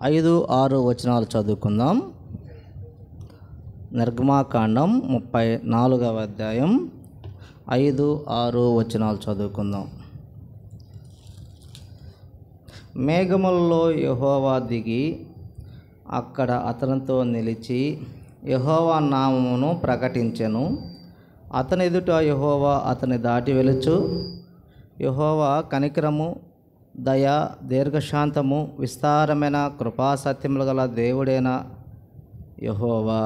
5, 6 వచనాలు చదువుకుందాం. నిర్గమాకాండం 34వ అధ్యాయం 5, 6 వచనాలు చదువుకుందాం. మేఘములలో యెహోవా దిగి అక్కడ అతనితో నిలిచి యెహోవా నామమును ప్రకటించెను. అతని ఎదుట యెహోవా అతని దాటి వెలుచు యెహోవా కనికరము, దయ, దీర్ఘశాంతము, విస్తారమైన కృపాసత్యములు గల దేవుడైన యెహోవా.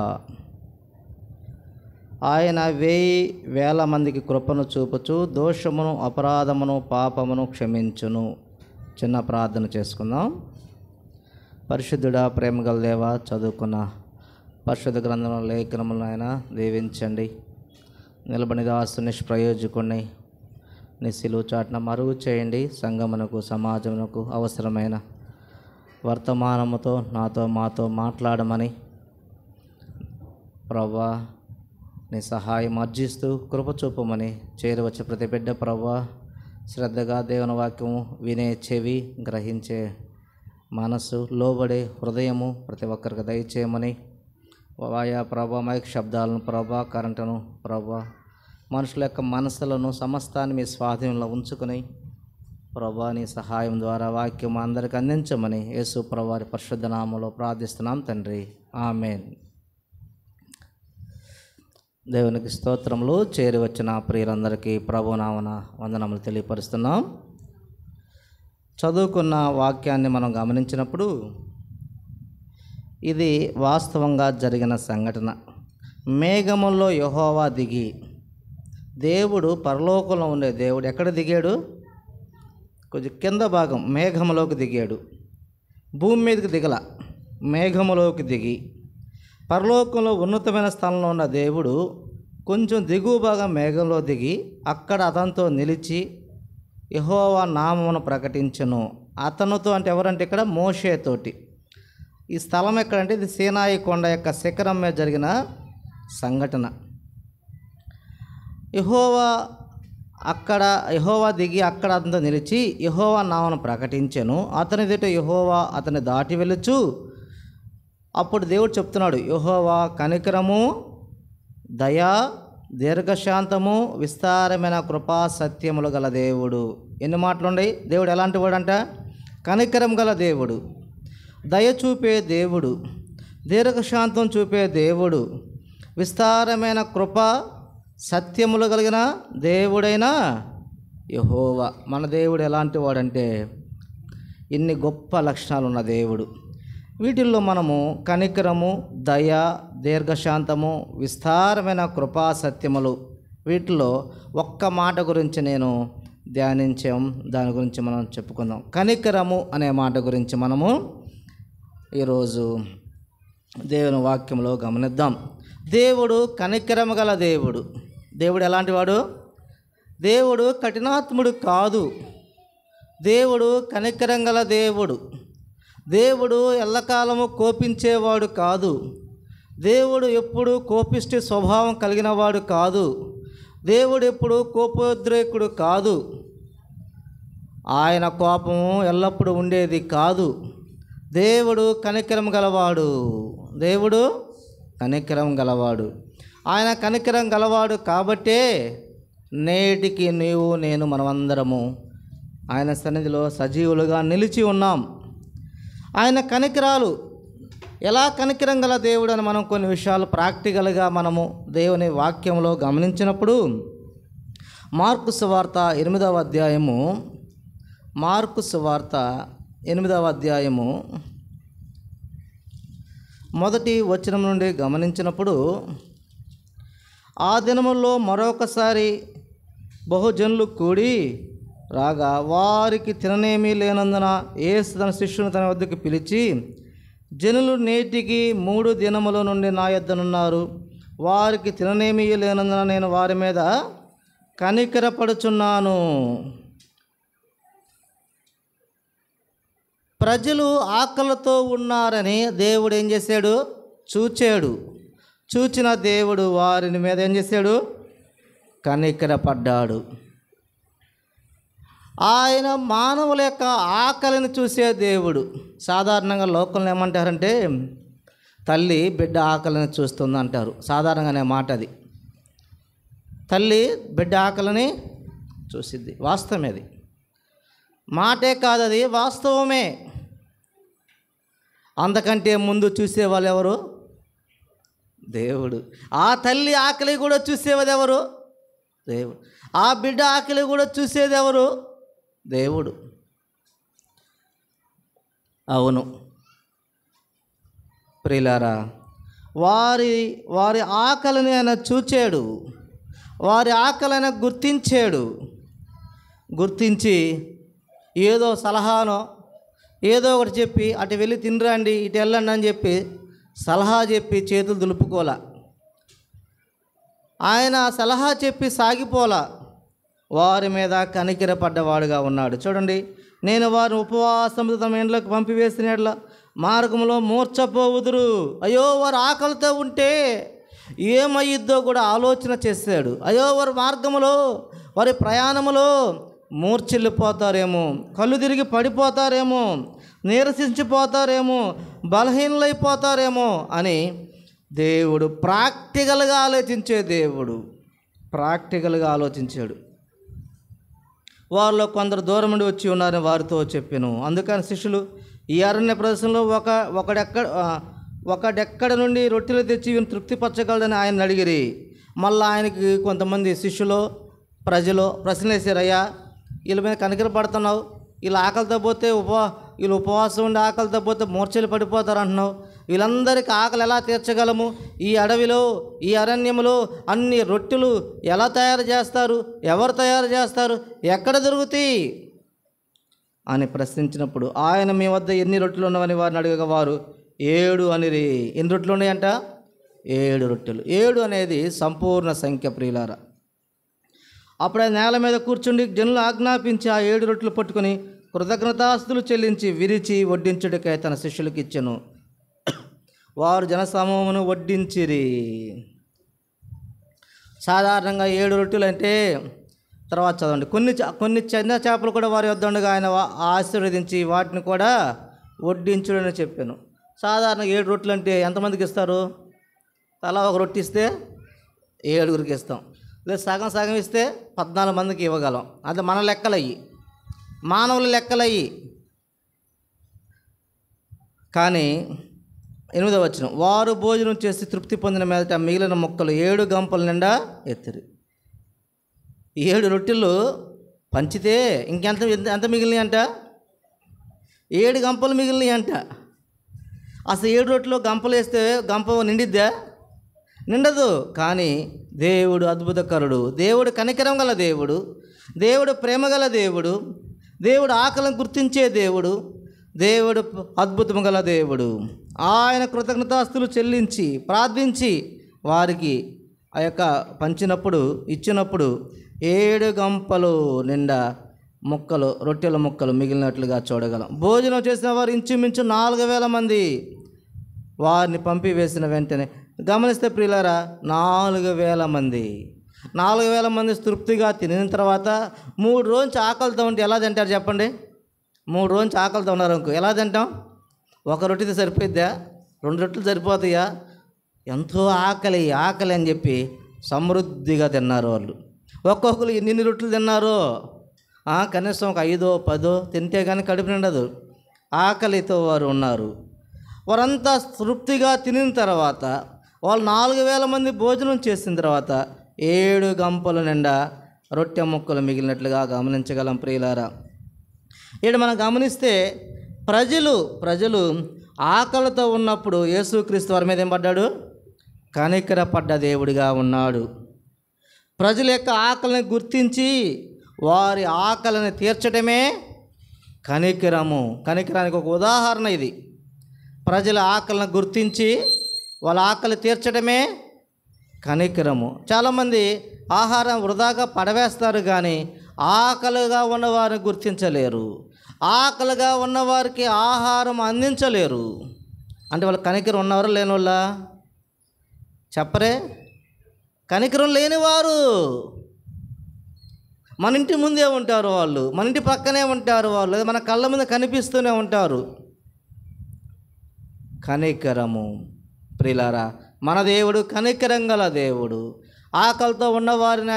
ఆయన 1000 మందికి కృపను చూపుచు దోషమును, అపరాధమును, పాపమును క్షమించును. చిన్న ప్రార్థన చేసుకుందాం. పరిశుద్ధుడా, ప్రేమగల దేవా, చదువుకున్న పరిశుద్ధ గ్రంథంలో లేఖనములను ఆయన దీవించండి. నిలబడి దాసు నిష్ప్రయోజకుడిని నీ సిలువ చాటున మరుగు చేయండి. సంఘమునకు, సమాజమునకు అవసరమైన వర్తమానముతో మాతో మాట్లాడమని ప్రభువా నీ సహాయం అర్జిస్తూ కృప చూపమని చేరవచ్చే ప్రతి బిడ్డ ప్రభువా శ్రద్ధగా దేవుని వాక్యము వినే చెవి, గ్రహించే మనసు, లోబడే హృదయము ప్రతి ఒక్కరికి దయచేయమని వాయా ప్రభా మైక్ శబ్దాలను ప్రభా, కరెంటును ప్రభా, మనుషుల యొక్క మనసులను సమస్తాన్ని మీ స్వాధీనంలో ఉంచుకొని ప్రభా నీ సహాయం ద్వారా వాక్యం అందరికి అందించమని యేసు ప్రభువారి పరిశుద్ధ నామములో ప్రార్థిస్తున్నాం తండ్రి, ఆమేన్. దేవునికి స్తోత్రములు. చేరి వచ్చిన ప్రియులందరికీ ప్రభునామన వందనములు తెలియపరుస్తున్నాం. చదువుకున్న వాక్యాన్ని మనం గమనించినప్పుడు ఇది వాస్తవంగా జరిగిన సంఘటన. మేఘములో యెహోవా దిగి, దేవుడు పరలోకంలో ఉండే దేవుడు ఎక్కడ దిగాడు? కొంచెం కింద భాగం మేఘములోకి దిగాడు. భూమి మీదకి దిగల, మేఘములోకి దిగి పరలోకంలో ఉన్నతమైన స్థలంలో ఉన్న దేవుడు కొంచెం దిగువ భాగం మేఘంలో దిగి అక్కడ అతనితో నిలిచి యెహోవా నామమును ప్రకటించెను. అతనితో అంటే ఎవరంటే ఇక్కడ మోషేతోటి. ఈ స్థలం ఎక్కడంటే ఇది సీనాయి కొండ యొక్క శిఖరం మీద జరిగిన సంఘటన. యెహోవా దిగి అక్కడ అతనితో నిలిచి యెహోవా నామమును ప్రకటించెను. అతని ఎదుట యెహోవా అతని దాటి వెళ్ళుచు అప్పుడు దేవుడు చెప్తున్నాడు, యెహోవా కనికరము, దయా, దీర్ఘశాంతము, విస్తారమైన కృపా సత్యములు గల దేవుడు. ఎన్ని మాటలు ఉన్నాయి? దేవుడు ఎలాంటి వాడు అంట? కనికరం గల దేవుడు, దయ చూపే దేవుడు, దీర్ఘశాంతం చూపే దేవుడు, విస్తారమైన కృప సత్యములు కలిగిన దేవుడైన యెహోవా. మన దేవుడు ఎలాంటి వాడంటే ఇన్ని గొప్ప లక్షణాలు ఉన్న దేవుడు. వీటిల్లో మనము కనికరము, దయ, దీర్ఘశాంతము, విస్తారమైన కృపా సత్యములు, వీటిలో ఒక్క మాట గురించి నేను ధ్యానించాం. దాని గురించి మనం చెప్పుకుందాం. కనికరము అనే మాట గురించి మనము ఈరోజు దేవుని వాక్యంలో గమనిద్దాం. దేవుడు కనికరము గల దేవుడు. దేవుడు ఎలాంటి వాడు? దేవుడు కఠినాత్ముడు కాదు. దేవుడు కనికరం గల దేవుడు. దేవుడు ఎల్లకాలము కోపించేవాడు కాదు. దేవుడు ఎప్పుడు కోపిష్టి స్వభావం కలిగిన వాడు కాదు. దేవుడు ఎప్పుడు కోపోద్రేకుడు కాదు. ఆయన కోపము ఎల్లప్పుడూ ఉండేది కాదు. దేవుడు కనికరం గలవాడు. దేవుడు కనికరం గలవాడు. ఆయన కనికరం గలవాడు కాబట్టే నేటికి నీవు నేను మనమందరము ఆయన సన్నిధిలో సజీవులుగా నిలిచి ఉన్నాం. ఆయన కనికరాలు ఎలా కనికరం గల దేవుడు అని మనం కొన్ని విషయాలు ప్రాక్టికల్గా మనము దేవుని వాక్యంలో గమనించినప్పుడు మార్కు సువార్త 8వ అధ్యాయము, మార్కు సువార్త 8వ అధ్యాయము 1వ వచనం నుండి గమనించినప్పుడు, ఆ దినముల్లో మరొకసారి బహుజనులు కూడి రాగా వారికి తిననేమీ లేనందున యేసు తన శిష్యుని తన వద్దకు పిలిచి, జనులు నేటికి 3 దినముల నుండి నా యొద్దనున్నారు. వారికి తిననేమీ లేనందున నేను వారి మీద కనికరపడుచున్నాను. ప్రజలు ఆకలితో ఉన్నారని దేవుడు ఏం చేశాడు? చూచాడు. చూచిన దేవుడు వారిని మీద ఏం చేశాడు? కనికరపడ్డాడు. ఆయన మానవుల యొక్క ఆకలిని చూసే దేవుడు. సాధారణంగా లోకంలో ఏమంటారంటే తల్లి బిడ్డ ఆకలిని చూస్తుంది అంటారు. సాధారణంగానే మాట అది. తల్లి బిడ్డ ఆకలిని చూసిద్ది. వాస్తవమే అది. మాటే కాదు, అది వాస్తవమే. అంతకంటే ముందు చూసేవాళ్ళు ఎవరు? దేవుడు. ఆ తల్లి ఆకలి కూడా చూసేది ఎవరు? దేవుడు. ఆ బిడ్డ ఆకలి కూడా చూసేది ఎవరు? దేవుడు. అవును ప్రియులారా, వారి ఆకలిని ఆయన చూచాడు. వారి ఆకలిని గుర్తించాడు. గుర్తించి ఏదో సలహానో ఏదో ఒకటి చెప్పి అటు వెళ్ళి తినరండి ఇటు వెళ్ళండి అని చెప్పి సలహా చెప్పి చేతులు దులుపుకోలా. ఆయన సలహా చెప్పి సాగిపోలా. వారి మీద కనికిరపడ్డవాడుగా ఉన్నాడు. చూడండి, నేను వారిని ఉపవాసంతో తమ ఇంట్లోకి పంపివేసినట్ల మార్గంలో మూర్ఛపోవుదురు. అయ్యో, వారు ఆకలితో ఉంటే ఏమయ్యిద్దో కూడా ఆలోచన చేశాడు. అయ్యో, వారి మార్గములో వారి ప్రయాణములో మూర్ఛిల్లిపోతారేమో, కళ్ళు తిరిగి పడిపోతారేమో, నీరసించిపోతారేమో, బలహీనలైపోతారేమో అని దేవుడు ప్రాక్టికల్గా ఆలోచించే దేవుడు. ప్రాక్టికల్గా ఆలోచించాడు. వారిలో కొందరు దూరం నుండి వచ్చి ఉన్నారని వారితో చెప్పాను. అందుకని శిష్యులు ఈ అరణ్య ప్రదేశంలో ఒకడెక్కడ నుండి రొట్టెలు తెచ్చి ఈయన తృప్తిపరచగలడని ఆయన అడిగిరి. మళ్ళీ ఆయనకి కొంతమంది శిష్యులు ప్రజలు ప్రశ్న వేసారు, అయ్యా వీళ్ళ మీద కనికరపడుతున్నావు, వీళ్ళు ఆకలితో పోతే వీళ్ళు ఉపవాసం ఉండి ఆకలితో పోతే మూర్ఛలు పడిపోతారు అంటున్నావు. వీళ్ళందరికీ ఆకలి ఎలా తీర్చగలము? ఈ అడవిలో ఈ అరణ్యములో అన్ని రొట్టెలు ఎలా తయారు చేస్తారు? ఎవరు తయారు చేస్తారు? ఎక్కడ దొరుకుతాయి అని ప్రశ్నించినప్పుడు ఆయన, మీ వద్ద ఎన్ని రొట్టెలు ఉన్నవని వారిని అడగగా వారు 7 అనిరి. ఎన్ని రొట్టెలు ఉన్నాయంట? 7 రొట్టెలు. 7 అనేది సంపూర్ణ సంఖ్య ప్రియులారా. అప్పుడు ఆయన నేల మీద కూర్చుండి జనులు ఆజ్ఞాపించి ఆ 7 రొట్టెలు పట్టుకొని కృతజ్ఞతాస్తులు చెల్లించి విరిచి వడ్డించుటకై తన శిష్యులకు ఇచ్చెను. వారు జనసమూహమును వడ్డించిరి. సాధారణంగా 7 రొట్టెలు అంటే, తర్వాత చదవండి, కొన్ని చిన్న చేపలు కూడా వారి వద్ద ఉండగా ఆయన ఆశీర్వదించి వాటిని కూడా వడ్డించుడని చెప్పాను. సాధారణ 7 రొట్టెలు అంటే ఎంతమందికి ఇస్తారు? తలా ఒక రొట్టె ఇస్తే 7గురికి ఇస్తాం. లేదు సగం సగం ఇస్తే 14 మందికి ఇవ్వగలం. అది మన లెక్కలయ్యి, మానవుల లెక్కలయ్యి. కానీ 8వ వచనం, వారు భోజనం చేసి తృప్తి పొందిన మీదట మిగిలిన ముక్కలు 7 గంపల నిండా ఎత్తిరి. 7 రొట్టెలు పంచితే ఎంత మిగిలినాయి అంట? 7 గంపలు మిగిలినాయి అంట. అసలు 7 రొట్టెలు గంపలు వేస్తే గంప నిండిద్దా? నిండదు. కానీ దేవుడు అద్భుతకరుడు, దేవుడు కనికరం గల దేవుడు, దేవుడు ప్రేమ గల దేవుడు, దేవుడు ఆకలిని గుర్తించే దేవుడు, దేవుడు అద్భుతం గల దేవుడు. ఆయన కృతజ్ఞతాస్తులు చెల్లించి ప్రార్థించి వారికి ఆ యొక్క ఇచ్చినప్పుడు 7 గంపలు నిండా రొట్టెల ముక్కలు మిగిలినట్లుగా చూడగలం. భోజనం చేసిన వారు ఇంచుమించు 4000 మంది. వారిని పంపివేసిన వెంటనే గమనిస్తే ప్రియులారా, 4000 మంది తృప్తిగా తినిన తర్వాత 3 రోజులు ఆకలితో ఉంటే ఎలా తింటారు చెప్పండి? 3 రోజులు ఆకలితో ఉన్నారు అనుకో, ఎలా తింటాం? ఒక రొట్టెతో సరిపోయిద్దా? 2 రొట్టెలు సరిపోతాయా? ఎంతో ఆకలి అని చెప్పి సమృద్ధిగా తిన్నారు వాళ్ళు. ఒక్కొక్కరు ఎన్ని రొట్టెలు తిన్నారో, కనీసం ఒక 5-10 తింటే కానీ కడుపు నిండదు. ఆకలితో వారు ఉన్నారు. వారంతా తృప్తిగా తినిన తర్వాత వాళ్ళు 4000 మంది భోజనం చేసిన తర్వాత 7 గంపల నిండా రొట్టె ముక్కలు మిగిలినట్లుగా గమనించగలం ప్రియులారా. ఇక్కడ మనం గమనిస్తే ప్రజలు ఆకలితో ఉన్నప్పుడు యేసుక్రీస్తు వారి మీద ఏం పడ్డాడు? కనికరపడ్డ దేవుడిగా ఉన్నాడు. ప్రజల యొక్క ఆకలిని గుర్తించి వారి ఆకలిని తీర్చడమే కనికరానికి ఒక ఉదాహరణ ఇది. ప్రజల ఆకలిని గుర్తించి వాళ్ళ ఆకలి తీర్చడమే కనికరము. చాలామంది ఆహారం వృధాగా పడవేస్తారు, కానీ ఆకలిగా ఉన్నవారిని గుర్తించలేరు, ఆకలిగా ఉన్నవారికి ఆహారం అందించలేరు. అంటే వాళ్ళు కనికరం ఉన్నవారు లేని వాళ్ళ చెప్పరే? కనికరం లేనివారు. మన ఇంటి ముందే ఉంటారు వాళ్ళు, మన ఇంటి పక్కనే ఉంటారు వాళ్ళు, లేదా మన కళ్ళ మీద కనిపిస్తూనే ఉంటారు. కనికరము ప్రియులారా, మన దేవుడు కనికరం గల దేవుడు. ఆకలితో ఉన్నవారిని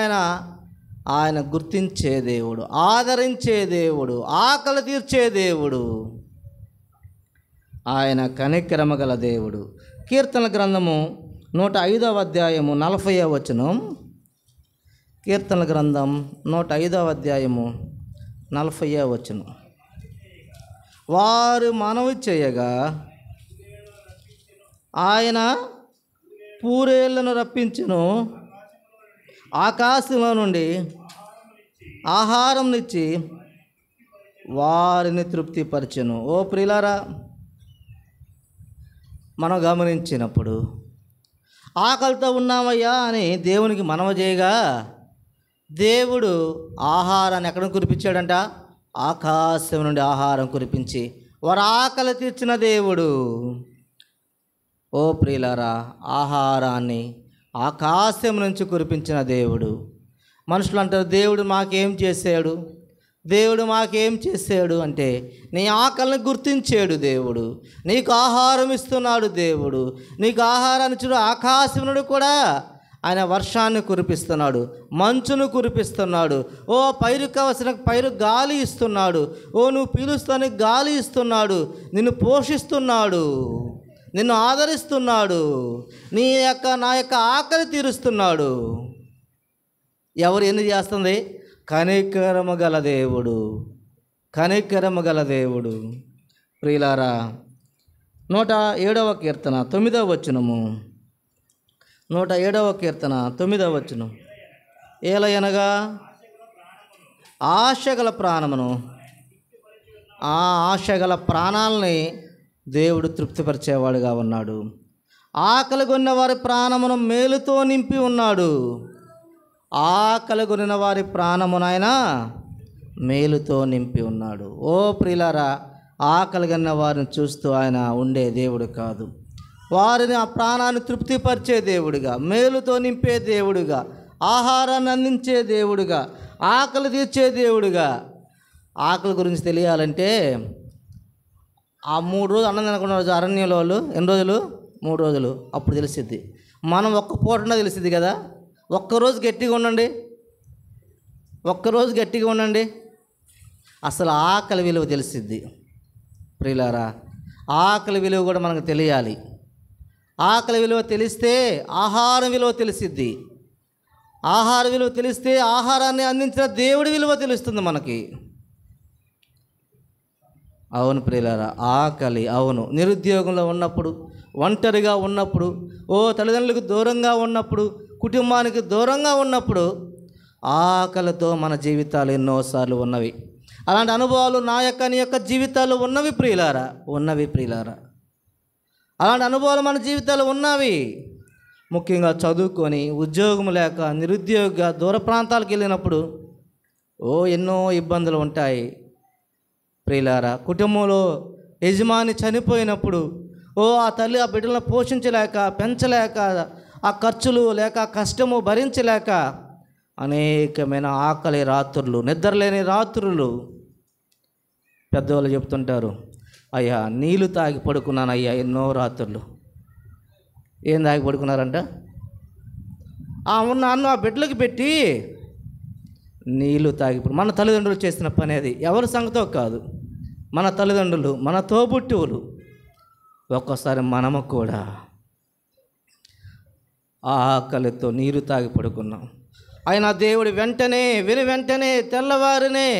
ఆయన గుర్తించే దేవుడు, ఆదరించే దేవుడు, ఆకలి తీర్చే దేవుడు. ఆయన కనికరము గల దేవుడు. కీర్తనల గ్రంథము 105వ అధ్యాయము 40వ వచనం. కీర్తనల గ్రంథం 105వ అధ్యాయము 40వ వచనం. వారు మనవి చేయగా ఆయన పూరేళ్లను రప్పించును, ఆకాశంలో నుండి ఆహారం ఇచ్చి వారిని తృప్తిపరచును. ఓ ప్రియులారా, మనం గమనించినప్పుడు ఆకలితో ఉన్నామయ్యా అని దేవునికి మనవి చేయగా దేవుడు ఆహారాన్ని ఎక్కడ కురిపించాడంట? ఆకాశం నుండి ఆహారం కురిపించి వారు ఆకలి తీర్చిన దేవుడు. ఓ ప్రియులారా, ఆహారాన్ని ఆకాశం నుంచి కురిపించిన దేవుడు. మనుషులు అంటారు, దేవుడు మాకేం చేశాడు, దేవుడు మాకేం చేశాడు అంటే, నీ ఆకలిని గుర్తించాడు దేవుడు, నీకు ఆహారం ఇస్తున్నాడు దేవుడు. నీకు ఆహారాన్ని చూడు, ఆకాశం నుండి కూడా ఆయన వర్షాన్ని కురిపిస్తున్నాడు, మంచును కురిపిస్తున్నాడు. ఓ పైరు కావలసిన పైరు గాలి ఇస్తున్నాడు. ఓ నువ్వు పీలుస్తానికి గాలి ఇస్తున్నాడు. నిన్ను పోషిస్తున్నాడు, నిన్ను ఆదరిస్తున్నాడు, నా యొక్క ఆకలి తీరుస్తున్నాడు. ఎవరు ఎన్ని చేస్తుంది? కనికరము గల దేవుడు, కనికరము గల దేవుడు. ప్రియులారా, 107వ కీర్తన 9వ వచనము. 107వ కీర్తన 9వ వచనం. ఏలయనగా ఆశగల ప్రాణమును, ఆ ఆశగల ప్రాణాలని దేవుడు తృప్తిపరిచేవాడుగా ఉన్నాడు. ఆకలి కొన్న వారి ప్రాణమును మేలుతో నింపి ఉన్నాడు. ఆకలి కొనిన వారి ప్రాణమునైనా మేలుతో నింపి ఉన్నాడు. ఓ ప్రియులారా, ఆకలి కొన్న వారిని చూస్తూ ఆయన ఉండే దేవుడు కాదు, వారిని ఆ ప్రాణాన్ని తృప్తిపరిచే దేవుడుగా, మేలుతో నింపే దేవుడుగా, ఆహారాన్ని అందించే దేవుడుగా, ఆకలి తీర్చే దేవుడుగా. ఆకలి గురించి తెలియాలంటే ఆ 3 రోజులు అన్నం తినకుండా రోజు అరణ్యంలో వాళ్ళు ఎన్ని రోజులు? 3 రోజులు. అప్పుడు తెలిసిద్ది. మనం ఒక్క పూటన తెలిసిద్ది కదా. ఒక్కరోజు గట్టిగా ఉండండి, ఒక్కరోజు గట్టిగా ఉండండి, అసలు ఆకలి విలువ తెలిసిద్ది. ప్రియులారా, ఆకలి విలువ కూడా మనకు తెలియాలి. ఆకలి విలువ తెలిస్తే ఆహారం విలువ తెలిసిద్ది. ఆహార విలువ తెలిస్తే ఆహారాన్ని అందించిన దేవుడి విలువ తెలుస్తుంది మనకి. అవును ప్రియులారా, ఆకలి. అవును, నిరుద్యోగంలో ఉన్నప్పుడు, ఒంటరిగా ఉన్నప్పుడు, ఓ తల్లిదండ్రులకు దూరంగా ఉన్నప్పుడు, కుటుంబానికి దూరంగా ఉన్నప్పుడు ఆకలితో మన జీవితాలు ఎన్నోసార్లు ఉన్నవి. అలాంటి అనుభవాలు నీ యొక్క జీవితాలు ఉన్నవి ప్రియులారా, ఉన్నవి ప్రియులారా. అలాంటి అనుభవాలు మన జీవితాలు ఉన్నవి. ముఖ్యంగా చదువుకొని ఉద్యోగం లేక నిరుద్యోగ దూర ప్రాంతాలకు వెళ్ళినప్పుడు ఎన్నో ఇబ్బందులు ఉంటాయి ప్రియులారా. కుటుంబంలో యజమాని చనిపోయినప్పుడు ఆ తల్లి ఆ బిడ్డలను పోషించలేక, పెంచలేక, ఆ ఖర్చులు లేక, కష్టము భరించలేక అనేకమైన ఆకలి రాత్రులు, నిద్రలేని రాత్రులు. పెద్దవాళ్ళు చెప్తుంటారు, అయ్యా నీళ్ళు తాగి పడుకున్నాను అయ్యా ఎన్నో రాత్రులు. ఏం తాగి పడుకున్నారంట? ఉన్న అన్నం ఆ బిడ్డలకి పెట్టి నీళ్ళు తాగి. మన తల్లిదండ్రులు చేసిన పని అది, ఎవరి సంగతో కాదు, మన తల్లిదండ్రులు, మన తోబుట్టువులు. ఒక్కోసారి మనము కూడా ఆకలితో నీరు తాగి పడుకున్నాం. అయినా దేవుడు వెంటనే తెల్లవారినే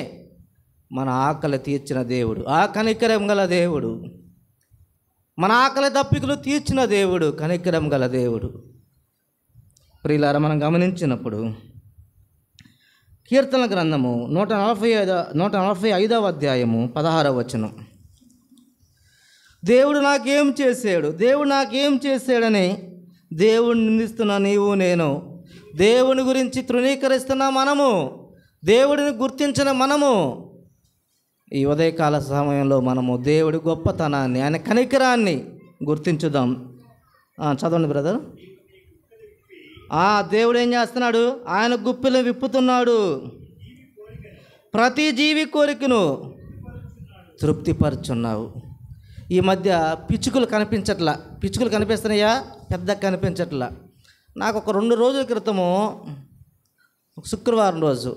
మన ఆకలి తీర్చిన దేవుడు, ఆ కనికరం గల దేవుడు, మన ఆకలి దప్పికలు తీర్చిన దేవుడు, కనికరం గల దేవుడు. ప్రియులారా, మనం గమనించినప్పుడు కీర్తన గ్రంథము 145వ అధ్యాయము 16వ వచనం. దేవుడు నాకేం చేశాడని దేవుడిని నిందిస్తున్న నీవు నేను, దేవుని గురించి తృణీకరిస్తున్న మనము, దేవుడిని గుర్తించిన మనము, ఈ ఉదయకాల సమయంలో మనము దేవుడి గొప్పతనాన్ని, ఆయన కనికరాన్ని గుర్తించుదాం. చదవండి బ్రదర్. దేవుడు ఏం చేస్తున్నాడు? ఆయన గుప్పిలు విప్పుతున్నాడు. ప్రతి జీవి కోరికను తృప్తిపరుచున్నావు. ఈ మధ్య పిచ్చుకలు కనిపించట్లా. పిచ్చుకలు కనిపిస్తున్నాయా? పెద్దగా కనిపించట్లా. నాకు ఒక 2 రోజుల క్రితము శుక్రవారం రోజు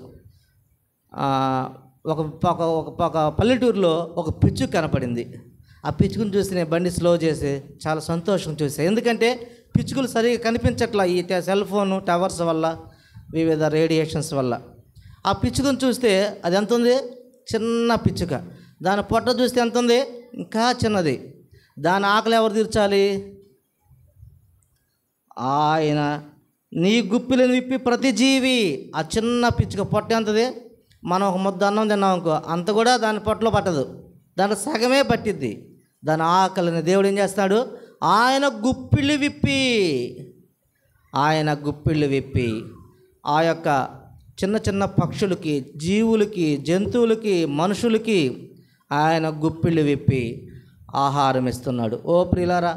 ఒక పల్లెటూరులో ఒక పిచ్చుక కనపడింది. ఆ పిచ్చుకను చూసి నేను బండి స్లో చేసి చాలా సంతోషం చూసాను. ఎందుకంటే పిచ్చుకలు సరిగా కనిపించట్లా ఈ సెల్ ఫోను టవర్స్ వల్ల, వివిధ రేడియేషన్స్ వల్ల. ఆ పిచ్చుకను చూస్తే అది ఎంత ఉంది? చిన్న పిచ్చుక. దాని పొట్ట చూస్తే ఎంత ఉంది? ఇంకా చిన్నది. దాని ఆకలి ఎవరు తీర్చాలి? ఆయన. నీ గుప్పిలను విప్పి ప్రతి జీవి. ఆ చిన్న పిచ్చుక పొట్ట ఎంతది? మనం ఒక ముద్ద అన్నం తిన్నాం అనుకో, అంత కూడా దాని పొట్టలో పట్టదు, దాంట్లో సగమే పట్టిద్ది. దాని ఆకలిని దేవుడు ఏం చేస్తాడు? ఆయన గుప్పిళ్ళు విప్పి ఆ యొక్క చిన్న చిన్న పక్షులకి, జీవులకి, జంతువులకి, మనుషులకి ఆయన గుప్పిళ్ళు విప్పి ఆహారం ఇస్తున్నాడు. ఓ ప్రియులారా,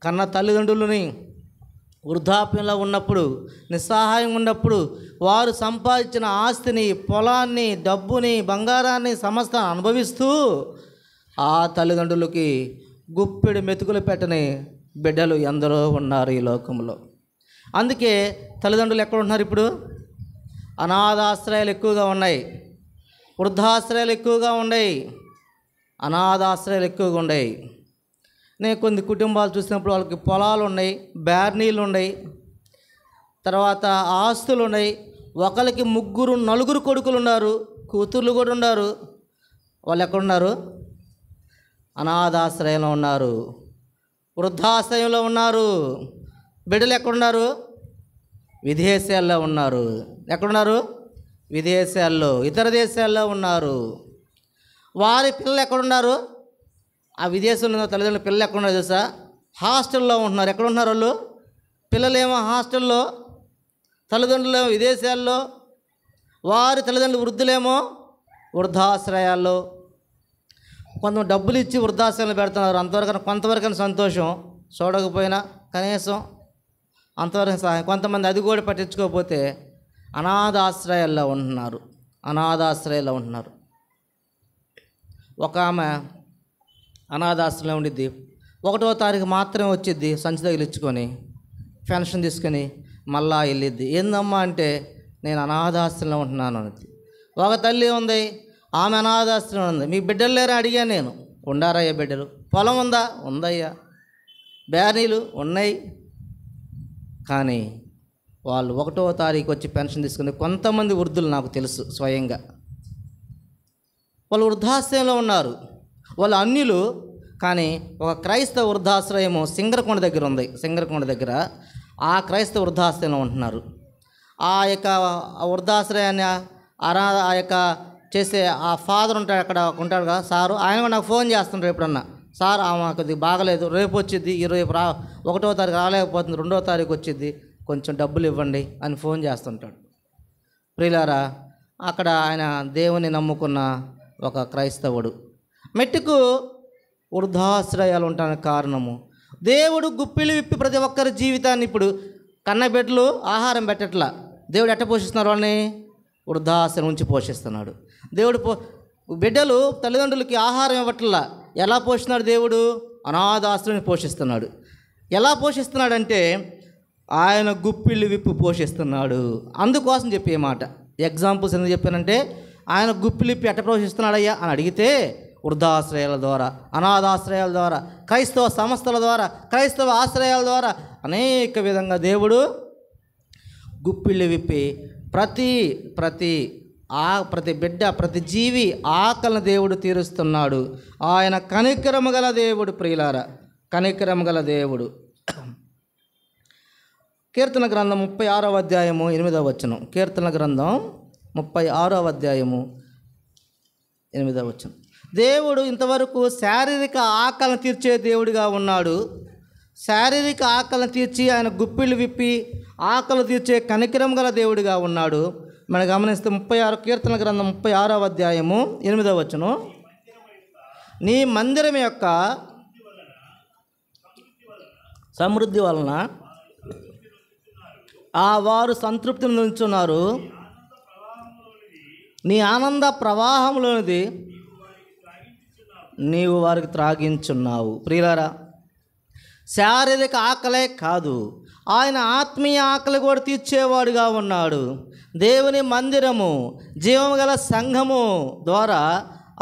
కన్న తల్లిదండ్రులని వృద్ధాప్యంలో ఉన్నప్పుడు, నిస్సహాయం ఉన్నప్పుడు, వారు సంపాదించిన ఆస్తిని, పొలాన్ని, డబ్బుని, బంగారాన్ని సమస్తం అనుభవిస్తూ ఆ తల్లిదండ్రులకి గుప్పెడు మెతుకులు పెట్టని బిడ్డలు ఎందరో ఉన్నారు ఈ లోకంలో. అందుకే తల్లిదండ్రులు ఎక్కడ ఉంటున్నారు ఇప్పుడు? అనాథాశ్రయాలు ఎక్కువగా ఉన్నాయి, వృద్ధాశ్రయాలు ఎక్కువగా ఉన్నాయి, అనాథాశ్రయాలు ఎక్కువగా ఉన్నాయి. నేను కొన్ని కుటుంబాలు చూసినప్పుడు వాళ్ళకి పొలాలు ఉన్నాయి, బ్యార్నీలు ఉన్నాయి, తర్వాత ఆస్తులు ఉన్నాయి. ఒకరికి 3, 4 కొడుకులు ఉన్నారు, కూతుర్లు కూడా ఉన్నారు. వాళ్ళు ఎక్కడున్నారు? అనాథాశ్రయంలో ఉన్నారు, వృద్ధాశ్రయంలో ఉన్నారు. బిడ్డలు ఎక్కడున్నారు? విదేశాల్లో ఉన్నారు. ఎక్కడున్నారు? విదేశాల్లో, ఇతర దేశాల్లో ఉన్నారు. వారి పిల్లలు ఎక్కడున్నారు? ఆ విదేశంలో తల్లిదండ్రుల పిల్లలు ఎక్కడున్నారు తెలుసా? హాస్టల్లో ఉంటున్నారు. ఎక్కడ ఉంటున్నారు వాళ్ళు? పిల్లలేమో హాస్టల్లో, తల్లిదండ్రులేమో విదేశాల్లో, వారి తల్లిదండ్రులు వృద్ధులేమో వృద్ధాశ్రయాల్లో. కొంతమంది డబ్బులు ఇచ్చి వృద్ధాశ్రయాలు పెడుతున్నారు. అంతవరకు కొంతవరకైనా సంతోషం, చూడకపోయినా కనీసం అంతవరకు సహాయం. కొంతమంది అది కూడా పట్టించుకోకపోతే అనాథాశ్రయాల్లో ఉంటున్నారు. ఒక ఆమె అనాథాశ్రయంలో ఉండిద్ది. 1వ తారీఖు మాత్రమే వచ్చిద్ది, సంచి తగిలించుకొని పెన్షన్ తీసుకొని మళ్ళా వెళ్ళిద్ది. ఏందమ్మా అంటే, నేను అనాథాశ్రయంలో ఉంటున్నాను అనేది. ఒక తల్లి ఉంది, ఆమె అనాథాశ్రయం ఉంది. మీ బిడ్డలు లేరా అడిగాను నేను. ఉండారయ్యా బిడ్డలు. పొలం ఉందా? ఉందయ్యా. బ్యానీలు ఉన్నాయి. కానీ వాళ్ళు 1వ తారీఖు వచ్చి పెన్షన్ తీసుకుని కొంతమంది వృద్ధులు నాకు తెలుసు స్వయంగా. వాళ్ళు వృద్ధాశ్రయంలో ఉన్నారు. వాళ్ళు అన్యులు. కానీ ఒక క్రైస్తవ వృద్ధాశ్రయము సింగరకొండ దగ్గర ఉంది. సింగరకొండ దగ్గర ఆ క్రైస్తవ వృద్ధాశ్రయంలో ఉంటున్నారు. ఆ యొక్క వృద్ధాశ్రయాన్ని ఆ యొక్క చేసే ఆ ఫాదర్ అక్కడ ఉంటాడు కదా సారు, ఆయన కూడా నాకు ఫోన్ చేస్తుంటారు ఎప్పుడన్నా. సార్ ఆమెకు అది బాగలేదు, రేపు వచ్చిద్ది, 1వ తారీఖు రాలేకపోతుంది, 2వ తారీఖు వచ్చిద్ది, కొంచెం డబ్బులు ఇవ్వండి అని ఫోన్ చేస్తుంటాడు. ప్రియులారా, అక్కడ ఆయన దేవుని నమ్ముకున్న ఒక క్రైస్తవుడు. మెట్టుకు వృద్ధాశ్రయాలు ఉండడానికి కారణము దేవుడు గుప్పిలు విప్పి ప్రతి ఒక్కరి జీవితాన్ని. ఇప్పుడు కన్నబిడ్డలు ఆహారం పెట్టట్లా, దేవుడు ఎట్ట పోషిస్తున్నారు వాళ్ళని? వృద్ధాశ్రయం నుంచి పోషిస్తున్నాడు దేవుడు. బిడ్డలు తల్లిదండ్రులకి ఆహారం ఇవ్వట్లా, ఎలా పోషిస్తున్నాడు దేవుడు? అనాథాశ్రయాన్ని పోషిస్తున్నాడు. ఎలా పోషిస్తున్నాడంటే ఆయన గుప్పిళ్ళు విప్పి పోషిస్తున్నాడు. అందుకోసం చెప్పే మాట ఎగ్జాంపుల్స్ ఎందుకు చెప్పానంటే, ఆయన గుప్పిళ్ళు విప్పి ఎట్ట పోషిస్తున్నాడయ్యా అని అడిగితే, వృద్ధాశ్రయాల ద్వారా, అనాథాశ్రయాల ద్వారా, క్రైస్తవ సంస్థల ద్వారా, క్రైస్తవ ఆశ్రయాల ద్వారా అనేక విధంగా దేవుడు గుప్పిళ్ళు విప్పి ప్రతి బిడ్డ, ప్రతి జీవి ఆకలిని దేవుడు తీరుస్తున్నాడు. ఆయన కనికరము గల దేవుడు. ప్రియులారా, కనికరము గల దేవుడు. కీర్తన గ్రంథం 36వ అధ్యాయము 8వ వచనం. కీర్తన గ్రంథం 36వ అధ్యాయము 8వ వచనం. దేవుడు ఇంతవరకు శారీరక ఆకలిని తీర్చే దేవుడిగా ఉన్నాడు. శారీరక ఆకలిని తీర్చి ఆయన గుప్పిళ్ళు విప్పి ఆకలి తీర్చే కనికరం గల దేవుడిగా ఉన్నాడు. మనం గమనిస్తే 36 కీర్తన గ్రంథం 36వ అధ్యాయము 8వ వచనం. నీ మందిరం యొక్క సమృద్ధి వలన వారు సంతృప్తిని నుంచున్నారు. నీ ఆనంద ప్రవాహంలోనిది నీవు వారికి త్రాగించున్నావు. ప్రియులారా, శారీరక ఆకలే కాదు, ఆయన ఆత్మీయ ఆకలి కూడా తీర్చేవాడుగా ఉన్నాడు. దేవుని మందిరము, జీవము గల సంఘము ద్వారా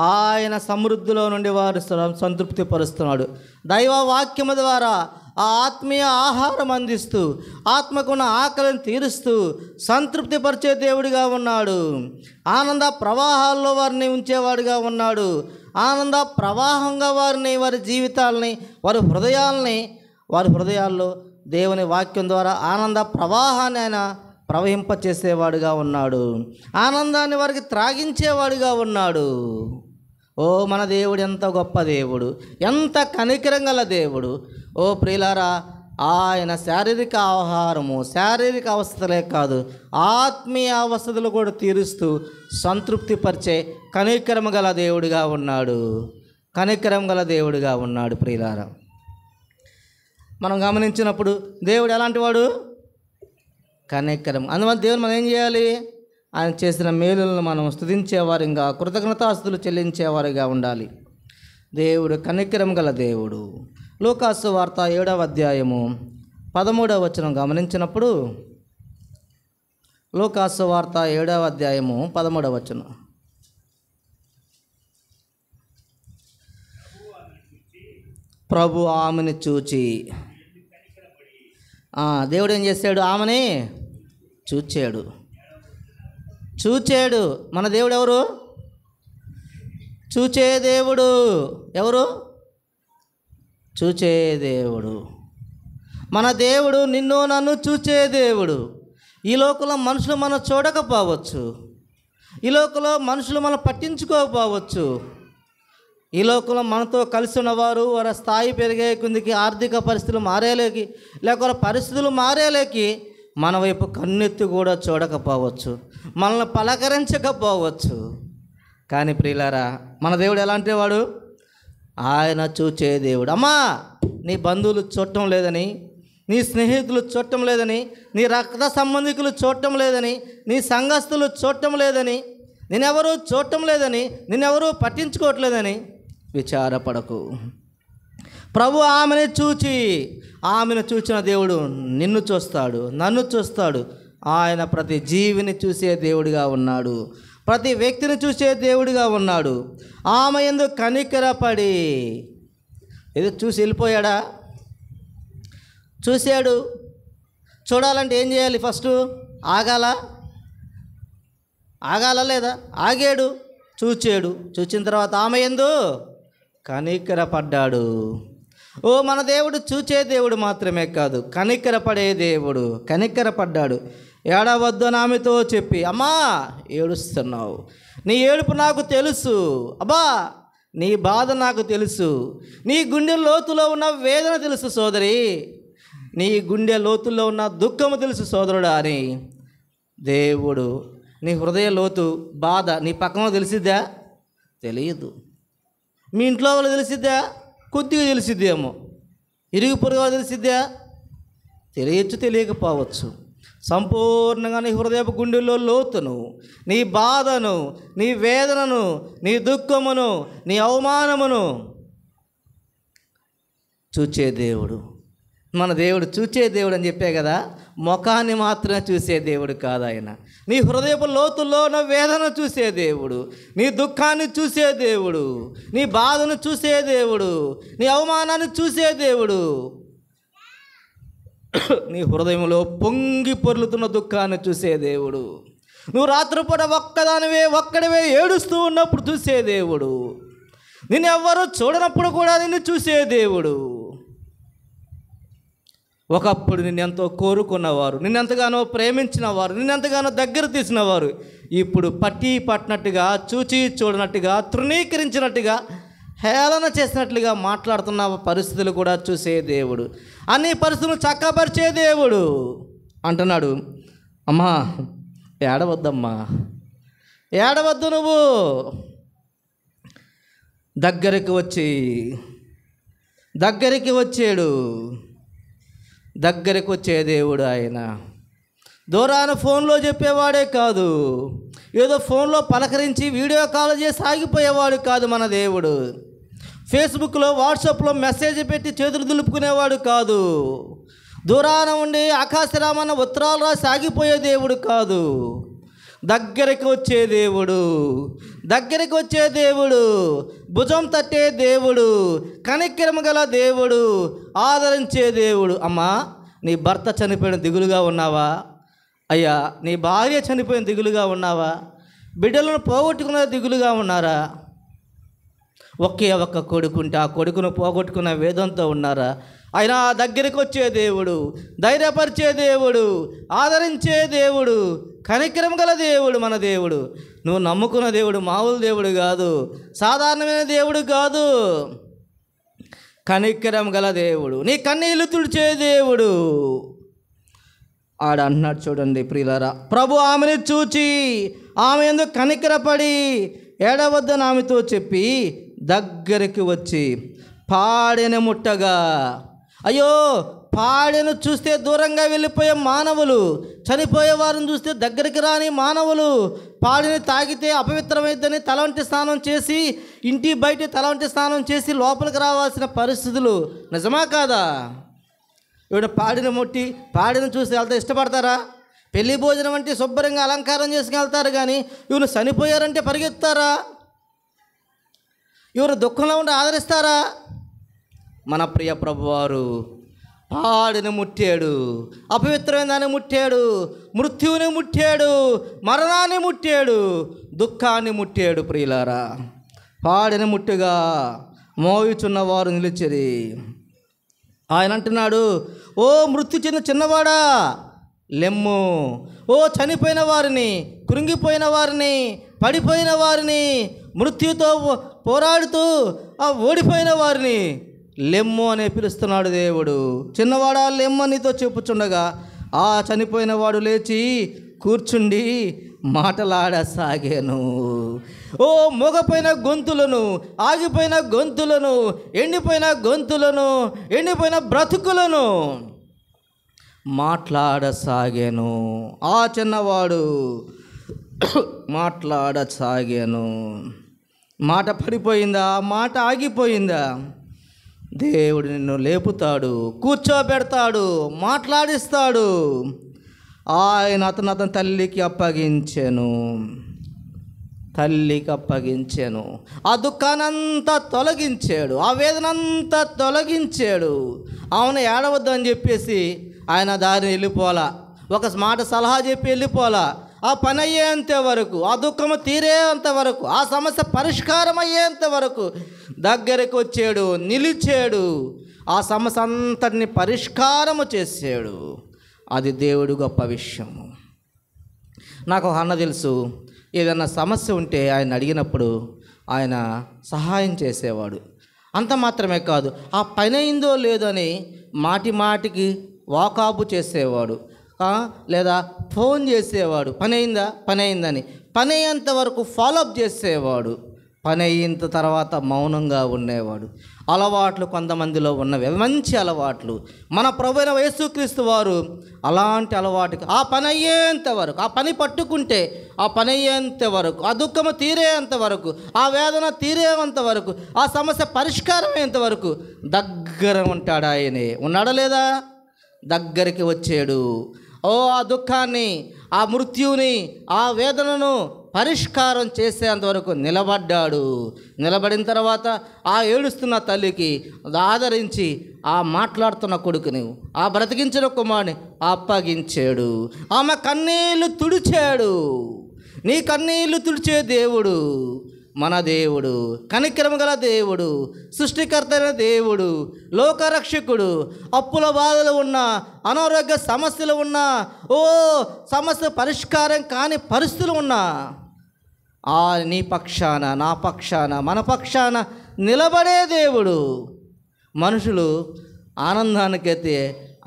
ఆయన సమృద్ధిలో నుండి వారు సంతృప్తి పరుస్తున్నాడు. దైవ వాక్యము ద్వారా ఆ ఆత్మీయ ఆహారం అందిస్తూ ఆత్మకున్న ఆకలిని తీరుస్తూ సంతృప్తిపరిచే దేవుడిగా ఉన్నాడు. ఆనంద ప్రవాహాల్లో వారిని ఉంచేవాడిగా ఉన్నాడు. ఆనంద ప్రవాహంగా వారి జీవితాలని, వారి హృదయాల్లో దేవుని వాక్యం ద్వారా ఆనంద ప్రవాహాన్ని ఆయన ప్రవహింపచేసేవాడుగా ఉన్నాడు. ఆనందాన్ని వారికి త్రాగించేవాడుగా ఉన్నాడు. ఓ మన దేవుడు ఎంత గొప్ప దేవుడు, ఎంత కనికరం గల దేవుడు. ఓ ప్రియులారా, ఆయన శారీరక ఆహారము, శారీరక అవస్థలే కాదు, ఆత్మీయ అవస్థలు కూడా తీరుస్తూ సంతృప్తిపరిచే కనికరం గల దేవుడిగా ఉన్నాడు. కనికరం గల దేవుడిగా ఉన్నాడు. ప్రియులారా, మనం గమనించినప్పుడు దేవుడు ఎలాంటి వాడు? కనికరం. అందువల్ల దేవుడు మనం ఏం చేయాలి? ఆయన చేసిన మేలులను మనం స్తుతించేవారిగా, కృతజ్ఞతాస్తుతులు చెల్లించేవారిగా ఉండాలి. దేవుడు కనికరం గల దేవుడు. లూకాసు వార్త 7వ అధ్యాయము 13వ వచనం గమనించినప్పుడు, లూకాసు వార్త 7వ అధ్యాయము 13వ వచనం, ప్రభు ఆమెను చూచి, దేవుడు ఏం చేశాడు? ఆమెని చూచాడు. మన దేవుడు ఎవరు? చూచే దేవుడు. ఎవరు? చూచే దేవుడు. మన దేవుడు నిన్ను నన్ను చూచే దేవుడు. ఈ లోకంలో మనుషులు మనం చూడకపోవచ్చు, ఈ లోకంలో మనుషులు మనం పట్టించుకోకపోవచ్చు, ఈ లోకంలో మనతో కలిసి ఉన్నవారు వారి స్థాయి పెరిగే కొద్దికి, ఆర్థిక పరిస్థితులు మారేలేకి, లేకపోతే పరిస్థితులు మారేలేకి మన వైపు కన్నెత్తి కూడా చూడకపోవచ్చు, మనల్ని పలకరించకపోవచ్చు. కానీ ప్రియులారా, మన దేవుడు ఎలాంటి వాడు? ఆయన చూచే దేవుడు. అమ్మా, నీ బంధువులు చూడటం లేదని, నీ స్నేహితులు చూడటం లేదని, నీ రక్త సంబంధికులు చూడటం లేదని, నీ సంఘస్థులు చూడటం లేదని, నేనెవరూ చూడటం లేదని, నిన్నెవరూ పట్టించుకోవట్లేదని విచారపడకు. ప్రభు ఆమెను చూచిన దేవుడు నిన్ను చూస్తాడు, నన్ను చూస్తాడు. ఆయన ప్రతి జీవిని చూసే దేవుడిగా ఉన్నాడు, ప్రతి వ్యక్తిని చూసే దేవుడిగా ఉన్నాడు. ఆమె యందు కనికరపడి, ఏదో చూసి వెళ్ళిపోయాడా? చూశాడు. చూడాలంటే ఏం చేయాలి? ఫస్ట్ ఆగాల లేదా? ఆగాడు, చూచిన తర్వాత ఆమె యందు కనికరపడ్డాడు. ఓ మన దేవుడు చూచే దేవుడు మాత్రమే కాదు, కనికరపడే దేవుడు. కనికరపడ్డాడు. ఏడవద్దు ఆమెతో చెప్పి, అమ్మా ఏడుస్తున్నావు, నీ ఏడుపు నాకు తెలుసు, అబ్బా నీ బాధ నాకు తెలుసు, నీ గుండె లోతులో ఉన్న వేదన తెలుసు సోదరి, నీ గుండె లోతుల్లో ఉన్న దుఃఖము తెలుసు సోదరుడా అని దేవుడు నీ హృదయ లోతు బాధ నీ పక్కన తెలిసిద్దా? తెలియదు. మీ ఇంట్లో వాళ్ళు తెలిసిద్దా? కొద్దిగా తెలిసిద్దేమో. ఇరుగు పొరుగు వాళ్ళు తెలిసిద్దా? తెలియచ్చు, తెలియకపోవచ్చు. సంపూర్ణంగా నీ హృదయపు గుండెల్లో లోతును, నీ బాధను, నీ వేదనను, నీ దుఃఖమును, నీ అవమానమును చూచే దేవుడు. మన దేవుడు చూచే దేవుడు అని చెప్పే కదా, ముఖాన్ని మాత్రమే చూసే దేవుడు కాదు ఆయన. నీ హృదయపు లోతుల్లో ఉన్న వేదన చూసే దేవుడు, నీ దుఃఖాన్ని చూసే దేవుడు, నీ బాధను చూసే దేవుడు, నీ అవమానాన్ని చూసే దేవుడు, నీ హృదయంలో పొంగి పొర్లుతున్న దుఃఖాన్ని చూసే దేవుడు, నువ్వు రాత్రిపూట ఒక్కడివే ఏడుస్తూ ఉన్నప్పుడు చూసే దేవుడు, నిన్ను ఎవ్వరూ చూడనప్పుడు కూడా నిన్ను చూసే దేవుడు. ఒకప్పుడు నిన్నెంతో కోరుకున్నవారు, నిన్నెంతగానో ప్రేమించిన వారు, నిన్నెంతగానో దగ్గర తీసినవారు ఇప్పుడు పట్టినట్టుగా, చూచి చూడనట్టుగా, తృణీకరించినట్టుగా, హేళన చేసినట్లుగా మాట్లాడుతున్న పరిస్థితులు కూడా చూసే దేవుడు, అన్ని పరిస్థితులు చక్కపరిచే దేవుడు అంటున్నాడు. అమ్మా ఏడవద్దమ్మా, ఏడవద్దు, నువ్వు దగ్గరికి వచ్చాడు. దగ్గరికి వచ్చే దేవుడు ఆయన. దూరాన ఫోన్లో చెప్పేవాడే కాదు, ఏదో ఫోన్లో పలకరించి వీడియో కాల్ చేసి ఆగిపోయేవాడు కాదు మన దేవుడు. ఫేస్బుక్లో వాట్సాప్లో మెసేజ్ పెట్టి చేతులు దులుపుకునేవాడు కాదు. దూరాన ఉండి ఆకాశరామన్న ఉత్తరాలు రాసి ఆగిపోయే దేవుడు కాదు. దగ్గరికి వచ్చే దేవుడు, దగ్గరికి వచ్చే దేవుడు, భుజం తట్టే దేవుడు, కనికరము గల దేవుడు, ఆదరించే దేవుడు. అమ్మా, నీ భర్త చనిపోయిన దిగులుగా ఉన్నావా? అయ్యా, నీ భార్య చనిపోయిన దిగులుగా ఉన్నావా? బిడ్డలను పోగొట్టుకున్న దిగులుగా ఉన్నారా? ఒకే ఒక్క కొడుకుంటే ఆ కొడుకును పోగొట్టుకున్న వేదంతో ఉన్నారా? అయినా దగ్గరికి వచ్చే దేవుడు, ధైర్యపరిచే దేవుడు, ఆదరించే దేవుడు, కనికరం గల దేవుడు మన దేవుడు. నువ్వు నమ్ముకున్న దేవుడు మామూలు దేవుడు కాదు, సాధారణమైన దేవుడు కాదు. కనికరం గల దేవుడు, నీ కన్నీళ్లు తుడిచే దేవుడు. ఆడ అన్నాడు చూడండి ప్రియులారా, ప్రభు ఆమెను చూచి ఆమె ఎందుకు కనికరపడి ఏడవద్దని ఆమెతో చెప్పి దగ్గరికి వచ్చి పాడెను ముట్టగా. అయ్యో, పాడెను చూస్తే దూరంగా వెళ్ళిపోయే మానవులు, చనిపోయే వారిని చూస్తే దగ్గరికి రాని మానవులు, పాడిని తాగితే అపవిత్రమైందని తలంటి స్నానం చేసి ఇంటి బయట తలంటి స్నానం చేసి లోపలికి రావాల్సిన పరిస్థితులు నిజమా కాదా? ఇప్పుడు పాడిని ముట్టి పాడిని చూసి వెళ్తే ఇష్టపడతారా? పెళ్లి భోజనం అంటే శుభ్రంగా అలంకారం చేసుకుని వెళ్తారు, కానీ ఇవరు చనిపోయారంటే పరిగెత్తారా? ఇవరు దుఃఖంలో ఉండి ఆదరిస్తారా? మన ప్రియ ప్రభువారు పాడిని ముట్టాడు, అపవిత్రమైన దాన్ని ముట్టాడు, మృత్యువుని ముట్టాడు, మరణాన్ని ముట్టాడు, దుఃఖాన్ని ముట్టాడు. ప్రియులారా, పాడిని ముట్టుగా మోయుచున్న వారు నిలిచిరి. ఆయన అంటున్నాడు, ఓ మృత్యు చిన్నవాడా లెమ్ము, ఓ చనిపోయిన వారిని, కృంగిపోయిన వారిని, పడిపోయిన వారిని, మృత్యుతో పోరాడుతూ ఓడిపోయిన వారిని లెమ్ము అనే పిలుస్తున్నాడు దేవుడు. చిన్నవాడా లెమ్ము నీతో చెప్పుచుండగా ఆ చనిపోయిన వాడు లేచి కూర్చుండి మాటలాడసాగాను. ఓ మోగపోయిన గొంతులను, ఆగిపోయిన గొంతులను, ఎండిపోయిన గొంతులను, ఎండిపోయిన బ్రతుకులను మాట్లాడసాగాను. ఆ చిన్నవాడు మాట్లాడసాగాను. మాట పడిపోయిందా? మాట ఆగిపోయిందా? దేవుడు నిన్ను లేపుతాడు, కూర్చోబెడతాడు, మాట్లాడిస్తాడు. ఆయన అతను తల్లికి అప్పగించెను, తల్లికి అప్పగించాను. ఆ దుఃఖానంతా తొలగించాడు, ఆ వేదనంతా తొలగించాడు. ఆమెను ఏడవద్దు అని చెప్పేసి ఆయన దారిని వెళ్ళిపోలా, ఒక మాట సలహా చెప్పి వెళ్ళిపోలా. ఆ పని అయ్యేంత వరకు, ఆ దుఃఖము తీరేంత వరకు, ఆ సమస్య పరిష్కారం అయ్యేంత వరకు దగ్గరికి వచ్చాడు, నిలిచాడు, ఆ సమస్య అంతటిని పరిష్కారము చేశాడు. అది దేవుడు గొప్ప విషయము. నాకు ఒక అన్న తెలుసు, ఏదన్నా సమస్య ఉంటే ఆయన అడిగినప్పుడు ఆయన సహాయం చేసేవాడు. అంత మాత్రమే కాదు, ఆ పని అయిందో లేదో అని మాటి మాటికి వాకాబు చేసేవాడు, లేదా ఫోన్ చేసేవాడు, పని అయిందని. పని అయ్యేంత వరకు ఫాలోఅప్ చేసేవాడు. పని అయిన తర్వాత మౌనంగా ఉండేవాడు. అలవాట్లు కొంతమందిలో ఉన్నవి, మంచి అలవాట్లు. మన ప్రభువైన యేసుక్రీస్తు వారు అలాంటి అలవాటుకి ఆ పని అయ్యేంత వరకు, ఆ పని పట్టుకుంటే ఆ పని అయ్యేంత వరకు, ఆ దుఃఖము తీరేంత వరకు, ఆ వేదన తీరేంత వరకు, ఆ సమస్య పరిష్కారం అయ్యేంత వరకు దగ్గర ఉంటాడు. ఆయనే ఉన్నాడా లేదా? దగ్గరికి వచ్చాడు. ఓ ఆ దుఃఖాన్ని, ఆ మృత్యువుని, ఆ వేదనను పరిష్కారం చేసేంతవరకు నిలబడ్డాడు. నిలబడిన తర్వాత ఆ ఏడుస్తున్న తల్లికి ఆదరించి ఆ మాట్లాడుతున్న కొడుకుని, ఆ బ్రతికించిన కుమారుని అప్పగించాడు. ఆమె కన్నీళ్లు తుడిచాడు. నీ కన్నీళ్లు తుడిచే దేవుడు మన దేవుడు, కనికరము గల దేవుడు, సృష్టికర్త అయిన దేవుడు, లోకరక్షకుడు. అప్పుల బాధలు ఉన్నా, అనారోగ్య సమస్యలు ఉన్నా, ఓ సమస్య పరిష్కారం కాని పరిస్థితులు ఉన్నా, నీ పక్షాన, నా పక్షాన, మన పక్షాన నిలబడే దేవుడు. మనుషులు ఆనందానికైతే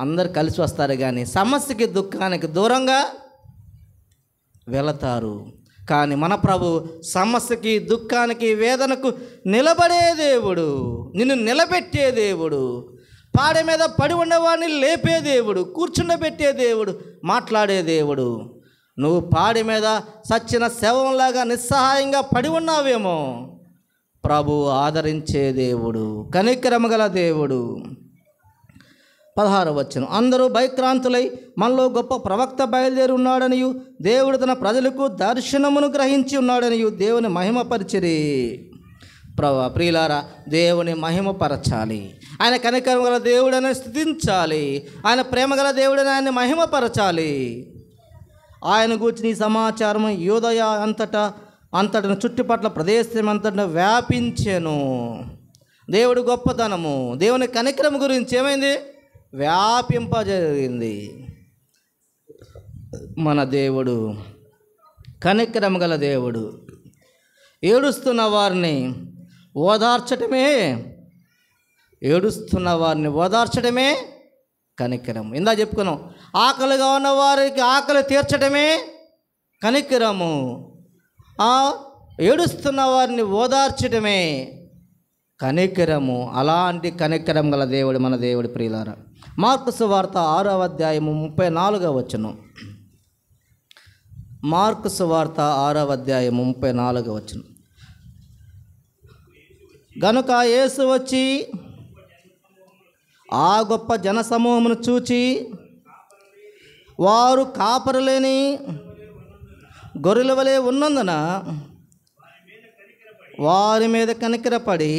అందరు కలిసి వస్తారు, కానీ సమస్యకి, దుఃఖానికి దూరంగా వెళతారు. కానీ మన ప్రభు సమస్యకి, దుఃఖానికి, వేదనకు నిలబడే దేవుడు, నిన్ను నిలబెట్టే దేవుడు. పాడె మీద పడి ఉన్నవాడిని లేపే దేవుడు, కూర్చుండబెట్టే దేవుడు, మాట్లాడే దేవుడు. నువ్వు పాడి మీద సచ్చిన శవంలాగా నిస్సహాయంగా పడి ఉన్నావేమో, ప్రభు ఆదరించే దేవుడు, కనికరము గల దేవుడు. 16వ వచనం, అందరూ భయక్రాంతులై మనలో గొప్ప ప్రవక్త బయలుదేరి ఉన్నాడనియు దేవుడు తన ప్రజలకు దర్శనమును గ్రహించి ఉన్నాడనియు దేవుని మహిమపరిచిరి. ప్రియులారా, దేవుని మహిమపరచాలి. ఆయన కనికరం గల దేవుడని స్తుతించాలి. ఆయన ప్రేమ గల దేవుడని ఆయన్ని మహిమపరచాలి. ఆయన గూర్చిన ఈ సమాచారం యూదయ అంతటను చుట్టుపట్ల ప్రదేశం అంతటా వ్యాపించెను. దేవుడు గొప్పతనము, దేవుని కనికరం గురించి ఏమైంది? వ్యాపింపజరిగింది. మన దేవుడు కనికరం గల దేవుడు. ఏడుస్తున్న వారిని ఓదార్చడమే కనికరం. ఇందా చెప్పుకున్నాం, ఆకలిగా ఉన్న వారికి ఆకలి తీర్చడమే కనికరము. ఏడుస్తున్న వారిని ఓదార్చడమే కనికరము. అలాంటి కనికరం గల దేవుడు మన దేవుడు. ప్రియులారా, మార్కు సువార్త 6వ అధ్యాయము 34వ వచనం. మార్కు సువార్త 6వ అధ్యాయము 34వ వచనం. గనుక యేసు వచ్చి ఆ గొప్ప జనసమూహమును చూచి వారు కాపరులేని గొర్రెల వలె ఉన్నందున వారి మీద కనికరపడి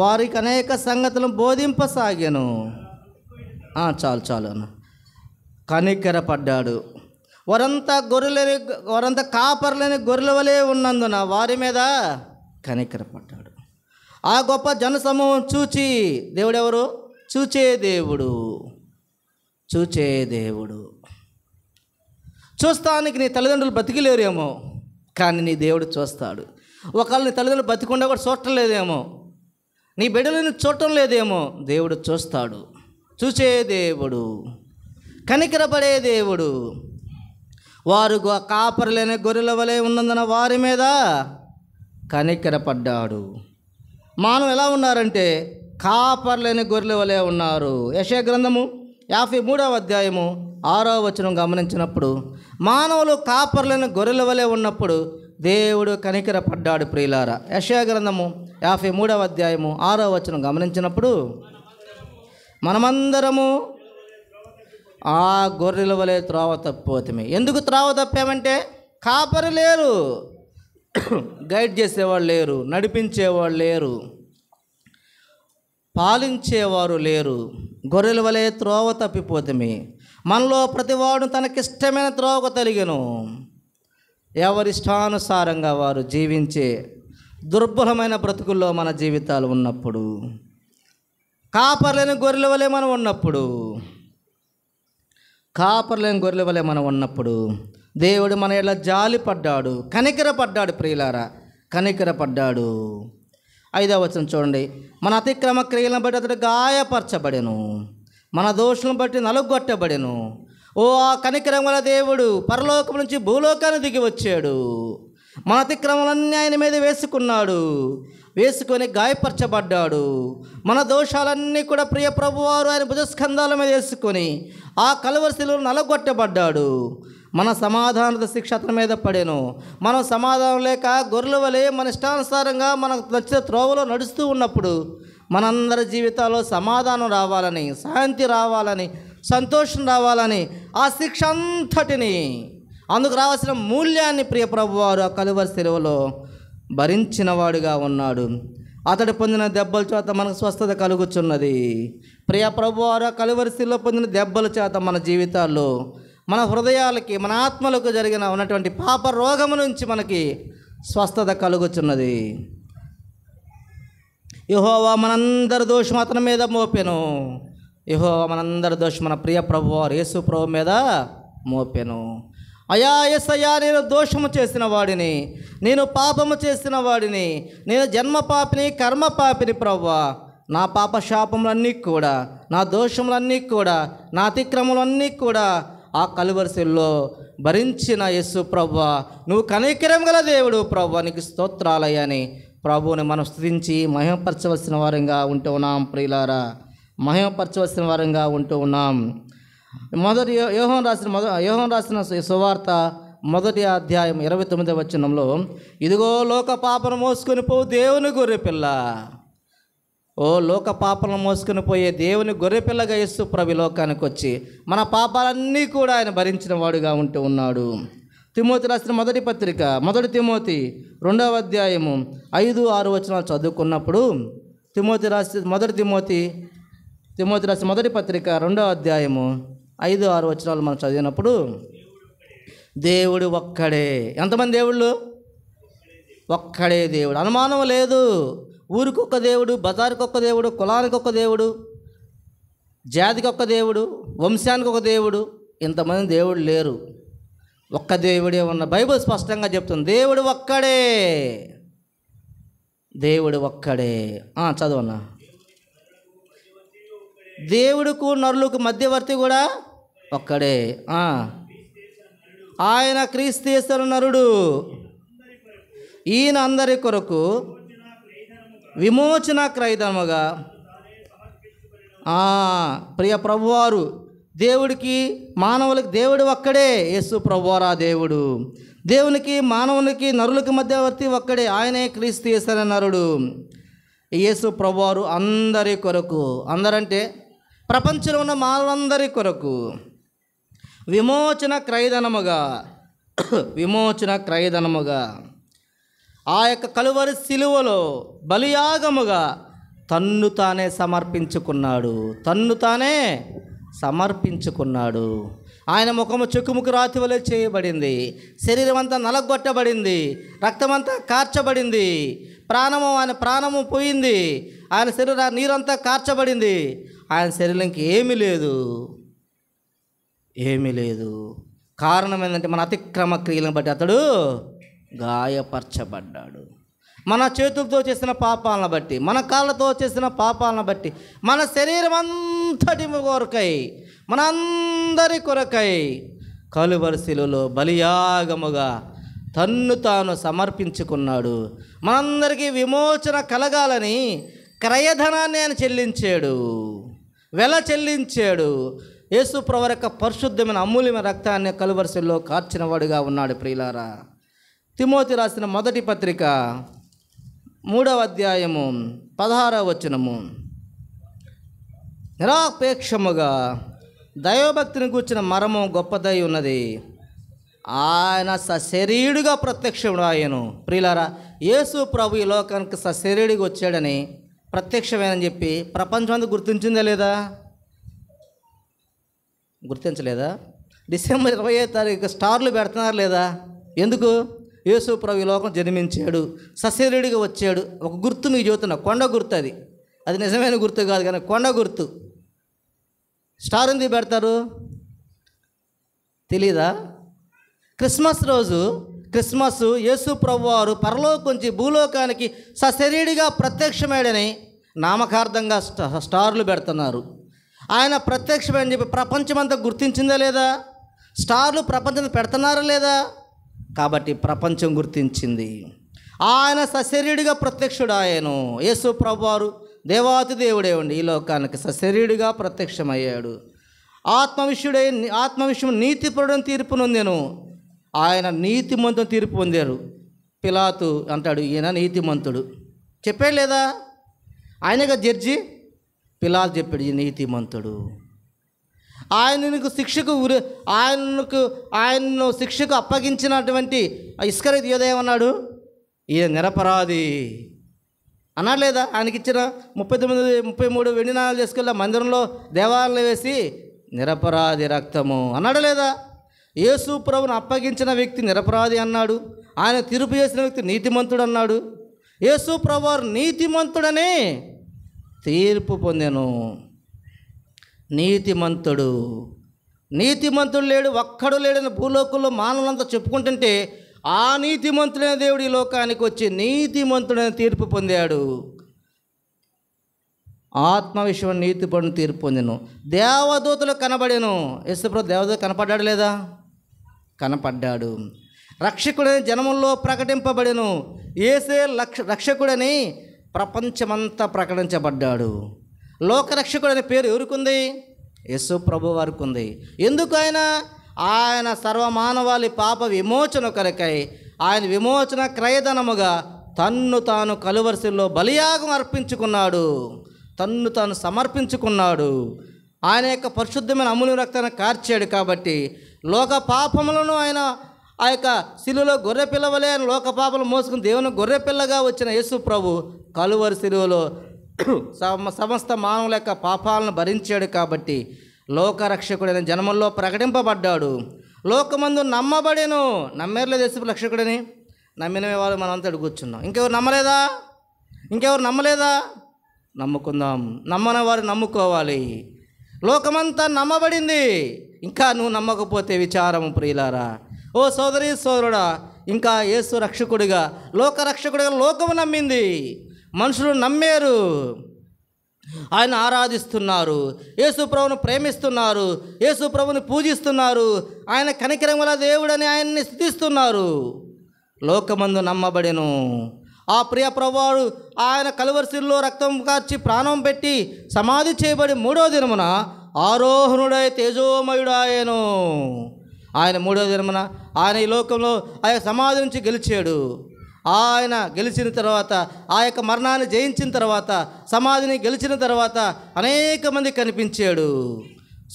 వారికి అనేక సంగతులను బోధింపసాగాను. చాలు అన్న. కనికరపడ్డాడు. వారంతా కాపరులేని గొర్రెల వలె ఉన్నందున వారి మీద కనికరపడ్డాడు. ఆ గొప్ప జనసమూహం చూచి, దేవుడెవరు? చూచే దేవుడు. చూస్తానికి నీ తల్లిదండ్రులు బతికిలేరేమో, కానీ నీ దేవుడు చూస్తాడు. ఒకవేళ నీ తల్లిదండ్రులు బతికుండా కూడా చూడటం లేదేమో, నీ బిడ్డలను చూడటం లేదేమో, దేవుడు చూస్తాడు. చూచే దేవుడు, కనికరపడే దేవుడు. వారు కాపరులేని గొర్రెల వలె ఉన్నందున వారి మీద కనికరపడ్డాడు. మానవ ఎలా ఉన్నారంటే కాపరులేని గొర్రెల వలె ఉన్నారు. యెషయా గ్రంథము 53వ అధ్యాయము 6వ వచనం గమనించినప్పుడు, మానవులు కాపరులేని గొర్రెల వలె ఉన్నప్పుడు దేవుడు కనికరపడ్డాడు. ప్రియులారా, యెషయా గ్రంథము 53వ అధ్యాయము 6వ వచనం గమనించినప్పుడు, మనమందరము ఆ గొర్రెల వలె త్రోవ తప్పిపోతామే. ఎందుకు త్రోవ తప్పామంటే కాపరి లేరు, గైడ్ చేసేవాళ్ళు లేరు, నడిపించేవాళ్ళు లేరు, పాలించేవారు లేరు. గొర్రెల వలె త్రోవ తప్పిపోతామే. మనలో ప్రతివాడు తనకిష్టమైన త్రోవకు తలిగెను. ఎవరిష్టానుసారంగా వారు జీవించే దుర్బలమైన బ్రతుకుల్లో మన జీవితాలు ఉన్నప్పుడు, కాపర్లేని గొర్రెల వలె మనం ఉన్నప్పుడు దేవుడు మన ఇలా జాలిపడ్డాడు, కనికరపడ్డాడు. ప్రియులారా, కనికరపడ్డాడు. 5వ వచనం చూడండి. మన అతిక్రమ క్రియలను బట్టి అతడు గాయపరచబడెను, మన దోషులను బట్టి నలుగొట్టబడెను. ఓ ఆ కనికరం గల దేవుడు పరలోకం నుంచి భూలోకాన్ని దిగి వచ్చాడు. మన అతిక్రమలన్నీ ఆయన మీద వేసుకొని గాయపరచబడ్డాడు. మన దోషాలన్నీ కూడా ప్రియ ప్రభువారు ఆయన భుజస్కంధాల మీద వేసుకొని ఆ కలువరి శిలువలో నలగొట్టబడ్డాడు. మన సమాధానత శిక్ష అతని మీద పడెను. మనం సమాధానం లేక గొర్రెల వలె మన ఇష్టానుసారంగా మనకు నచ్చిన త్రోవలో నడుస్తూ ఉన్నప్పుడు మనందరి జీవితాల్లో సమాధానం రావాలని, శాంతి రావాలని, సంతోషం రావాలని ఆ శిక్ష అంతటిని, అందుకు రావాల్సిన మూల్యాన్ని ప్రియ ప్రభువారు ఆ కలువరి శిలువలో భరించిన వాడుగా ఉన్నాడు. అతడు పొందిన దెబ్బల చేత మనకు స్వస్థత కలుగుచున్నది. ప్రియ ప్రభువారు ఆ కలువరి శిలువలో పొందిన దెబ్బల చేత మన జీవితాల్లో, మన హృదయాలకి, మన ఆత్మలకు జరిగిన ఉన్నటువంటి పాప రోగము నుంచి మనకి స్వస్థత కలుగుచున్నది. యెహోవా మనందరి దోషం అతని మీద మోపెను. యెహోవా మనందరి దోషం మన ప్రియ ప్రభువారు యేసు ప్రభు మీద మోపెను. అయా యేసయ్యా, నేను దోషము చేసిన వాడిని, నేను పాపము చేసిన వాడిని, నేను జన్మ పాపిని, కర్మ పాపిని. ప్రభువా, నా పాప శాపములన్నీ కూడా, నా దోషములన్నీ కూడా, నా అతిక్రమములన్నీ కూడా ఆ కలువరి శిలువలో భరించిన యేసు ప్రభువా, నువ్వు కనికరం గల దేవుడు. ప్రభువా, నీకు స్తోత్రాలయ్యని ప్రభువుని మనం స్తుతించి మహిమపరచవలసిన వారంగా ఉంటూ ఉన్నాం ప్రియులారా, మహిమపరచవలసిన వారంగా ఉంటూ ఉన్నాం. మొదటి యోహాను రాసిన సువార్త 1వ అధ్యాయం 29వ వచనంలో, ఇదిగో లోక పాపను మోసుకొని పోవు దేవుని గొర్రెపిల్ల, ఓ లోక పాపలను మోసుకొని పోయే దేవుని గొర్రెపిల్లగా యేసు ప్రభు లోకానికి వచ్చి మన పాపాలన్నీ కూడా ఆయన భరించిన వాడుగా ఉంటూ ఉన్నాడు. తిమోతి రాసిన మొదటి పత్రిక 1 తిమోతి 2వ అధ్యాయము 5-6 వచనాలు చదువుకున్నప్పుడు, తిమోతి రాసిన మొదటి పత్రిక 2వ అధ్యాయము 5-6 వచనాలు మనం చదివినప్పుడు, దేవుడు ఒక్కడే. ఎంతమంది దేవుళ్ళు? ఒక్కడే దేవుడు, అనుమానం లేదు. ఊరికొక్క దేవుడు, బజారుకి ఒక్క దేవుడు, కులానికి ఒక్క దేవుడు, జాతికి ఒక్క దేవుడు, వంశానికి ఒక దేవుడు, ఇంతమంది దేవుడు లేరు. ఒక్క దేవుడే ఉన్న బైబిల్ స్పష్టంగా చెప్తుంది. దేవుడు ఒక్కడే, దేవుడు ఒక్కడే. చదవన్నా. దేవుడుకు నరులకు మధ్యవర్తి కూడా ఒక్కడే. ఆయన క్రీస్తు యేసు నరుడు, ఈయన అందరి కొరకు విమోచన క్రయధనముగా. ప్రియ ప్రభువారు, దేవుడికి మానవులకి దేవుడు ఒక్కడే, యేసు ప్రభువారా దేవుడు. దేవునికి మానవునికి నరులకి మధ్యవర్తి ఒక్కడే, ఆయనే క్రీస్తు యేసు నరుడు. యేసు ప్రభువారు అందరి కొరకు, అందరంటే ప్రపంచంలో ఉన్న మానవులందరి కొరకు విమోచన క్రయధనముగా ఆ యొక్క కలువరి శిలువలో బలియాగముగా తన్ను తానే సమర్పించుకున్నాడు. ఆయన ముఖము చెక్కుముకు రాతి వలె చేయబడింది, శరీరం అంతా నలగొట్టబడింది, రక్తమంతా కార్చబడింది, ఆయన ప్రాణము పోయింది, ఆయన శరీర నీరంతా కార్చబడింది. ఆయన శరీరంకి ఏమీ లేదు. కారణం ఏంటంటే మన అతిక్రమ క్రియలను బట్టి అతడు గాయపరచబడ్డాడు. మన చేతులతో చేసిన పాపాలను బట్టి, మన కాళ్ళతో చేసిన పాపాలను బట్టి, మన శరీరం అంతటి కొరకై, మనందరి కొరకై కలువరి శిలువలో బలియాగముగా తన్ను తాను సమర్పించుకున్నాడు. మనందరికీ విమోచన కలగాలని క్రయధనాన్ని ఆయన చెల్లించాడు. యేసు ప్రభువు యొక్క పరిశుద్ధమైన అమూల్యమైన రక్తాన్ని కలువరి శిలువలో కార్చిన వాడుగా ఉన్నాడు. ప్రియులారా, తిమోతి రాసిన మొదటి పత్రిక 3వ అధ్యాయము 16వ వచనము, నిరాపేక్షముగా దైవభక్తిని కూర్చిన మరము గొప్పదై ఉన్నది, ఆయన సశరీరుడిగా ప్రత్యక్షముడు ఆయను. ప్రియులారా, యేసు ప్రభు ఈ లోకానికి సశరీరుడిగా వచ్చాడని, ప్రత్యక్షమేనని చెప్పి ప్రపంచం అంతా గుర్తించలేదా? డిసెంబర్ 20వ తారీఖు స్టార్లు పెడుతున్నారు లేదా? ఎందుకు? యేసు ప్రభు ఈ లోకం జన్మించాడు, సశరీరుడిగా వచ్చాడు. ఒక గుర్తు మీకు చెబుతున్నా, కొండ గుర్తు. అది నిజమైన గుర్తు కాదు, కానీ కొండ గుర్తు. స్టార్ ఎందుకు పెడతారు తెలీదా? క్రిస్మస్ రోజు, యేసు ప్రభు వారు పరలోకంచి భూలోకానికి సశరీరుడిగా ప్రత్యక్షమయ్యాడని నామకార్థంగా స్టార్లు పెడుతున్నారు. ఆయన ప్రత్యక్షమని చెప్పి ప్రపంచమంతా గుర్తించిందా లేదా? స్టార్లు ప్రపంచం పెడుతున్నారా లేదా? కాబట్టి ప్రపంచం గుర్తించింది. ఆయన సశరీరుడిగా ప్రత్యక్షుడు ఆయను. యేసు ప్రభువారు దేవాతి దేవుడే ఉండి ఈ లోకానికి సశరీరుడిగా ప్రత్యక్షమయ్యాడు. ఆత్మవిషయం నీతిపరుడని తీర్పు నొందెను. ఆయన నీతిమంతుని తీర్పు పొందారు. పిలాతు అంటాడు, ఈయన నీతిమంతుడు. చెప్పాడు లేదా? ఆయనగా జడ్జి. పిలాతు చెప్పాడు, ఈ నీతిమంతుడు. ఆయనను శిక్షకు అప్పగించినటువంటి ఇస్కరియోతు యోధేమన్నాడు? ఈయన నిరపరాధి అన్నాడు లేదా? ఆయనకి ఇచ్చిన 33 వెండి నాణాలు తీసుకెళ్ళి మందిరంలో దేవాలయంలో వేసి నిరపరాధి రక్తము అన్నాడు లేదా? యేసు ప్రభువును అప్పగించిన వ్యక్తి నిరపరాధి అన్నాడు. ఆయన తీర్పు చేసిన వ్యక్తి నీతిమంతుడు అన్నాడు. యేసు ప్రభువారు నీతిమంతుడనే తీర్పు పొందెను. నీతిమంతుడు లేడు, ఒక్కడు లేడని భూలోకంలో మానవులంతా చెప్పుకుంటుంటే, ఆ నీతిమంతుడైన దేవుడు ఈ లోకానికి వచ్చి నీతిమంతుడైన తీర్పు పొందాడు. ఆత్మవిషయం నీతిపడిన తీర్పు పొందెను. దేవదూతలు కనబడెను. యేసుప్రభు దేవదూత కనపడ్డాడు లేదా? కనపడ్డాడు. రక్షకుడని జనముల్లో ప్రకటింపబడెను. యేసే రక్షకుడని ప్రపంచమంతా ప్రకటించబడ్డాడు. లోకరక్షకుడనే పేరు ఎవరికుంది? యేసు ప్రభు వారికి ఉంది. ఎందుకు? ఆయన సర్వమానవాళి పాప విమోచన కొరకై ఆయన విమోచన క్రయధనముగా తన్ను తాను కలువరిశిలో బలియాగం అర్పించుకున్నాడు, తన్ను తాను సమర్పించుకున్నాడు. ఆయన యొక్క పరిశుద్ధమైన అమూల్య రక్తాన్ని కార్చాడు. కాబట్టి లోక పాపములను ఆయన ఆ యొక్క శిలువలో గొర్రె పిల్లవలే ఆయన లోక పాపలు మోసుకుని దేవుని గొర్రె పిల్లగా వచ్చిన యేసు ప్రభు కలువరి శిలువలో సమస్త మానవుల యొక్క పాపాలను భరించాడు. కాబట్టి లోకరక్షకుడైన జనముల్లో ప్రకటింపబడ్డాడు. లోకమందు నమ్మబడేను. నమ్మేర్లేదు యేసు రక్షకుడని. నమ్మిన వాళ్ళు మనంతా కూర్చున్నాం. ఇంకెవరు నమ్మలేదా? నమ్ముకుందాం. నమ్మని వారు నమ్ముకోవాలి. లోకమంతా నమ్మబడింది. ఇంకా నువ్వు నమ్మకపోతే విచారము ప్రియులారా. ఓ సోదరి సోదరుడా, ఇంకా యేసు రక్షకుడిగా లోకరక్షకుడిగా లోకము నమ్మింది. మనుషులు నమ్మారు, ఆయన ఆరాధిస్తున్నారు, యేసు ప్రభువును ప్రేమిస్తున్నారు, యేసు ప్రభువుని పూజిస్తున్నారు, ఆయన కనికరం గల దేవుడని ఆయన్ని స్తుతిస్తున్నారు. లోకమందు నమ్మబడెను. ఆ ప్రియ ప్రభువాడు ఆయన కలువరిశిల్లో రక్తం కార్చి ప్రాణం పెట్టి సమాధి చేయబడి 3వ దినమున ఆరోహణుడై తేజోమయుడాయను. ఆయన 3వ దినమున ఆయన ఈ లోకంలో ఆ సమాధి నుంచి గెలిచాడు. ఆయన గెలిచిన తర్వాత ఆ యొక్క మరణాన్ని జయించిన తర్వాత సమాధిని గెలిచిన తర్వాత అనేక మంది కనిపించాడు.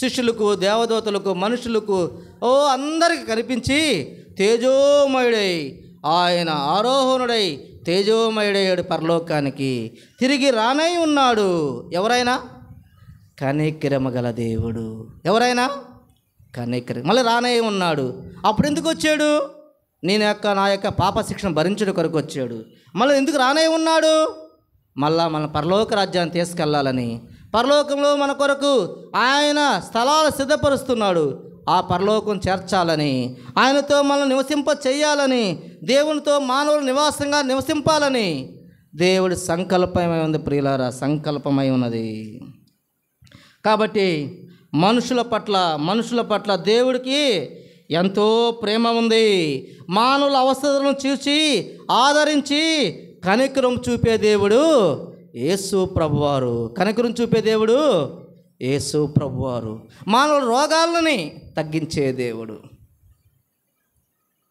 శిష్యులకు, దేవదూతలకు, మనుషులకు, అందరికీ కనిపించి తేజోమయుడై ఆయన ఆరోహణుడై తేజోమయుడయ్యాడు. పరలోకానికి తిరిగి రానై ఉన్నాడు. ఎవరైనా కనికరము గల దేవుడు. ఎవరైనా కనికరం మళ్ళీ రానై ఉన్నాడు. అప్పుడు ఎందుకు వచ్చాడు? నా యొక్క పాప శిక్షణ భరించడం కొరకు వచ్చాడు. మళ్ళీ ఎందుకు రానై ఉన్నాడు? మళ్ళా మన పరలోక రాజ్యాన్ని తీసుకెళ్లాలని, పరలోకంలో మన కొరకు ఆయన స్థలాలు సిద్ధపరుస్తున్నాడు. ఆ పరలోకం చేర్చాలని, ఆయనతో మనల్ని నివసింప చేయాలని, దేవునితో మానవులు నివాసంగా నివసింపాలని దేవుడి సంకల్పమై ఉంది ప్రియులారా, సంకల్పమై ఉన్నది. కాబట్టి మనుషుల పట్ల దేవుడికి ఎంతో ప్రేమ ఉంది. మానవుల అవసరాలను చూసి ఆదరించి కనికరం చూపే దేవుడు యేసు ప్రభువారు. కనికరం చూపే దేవుడు యేసు ప్రభువారు. మానవుల రోగాలని తగ్గించే దేవుడు.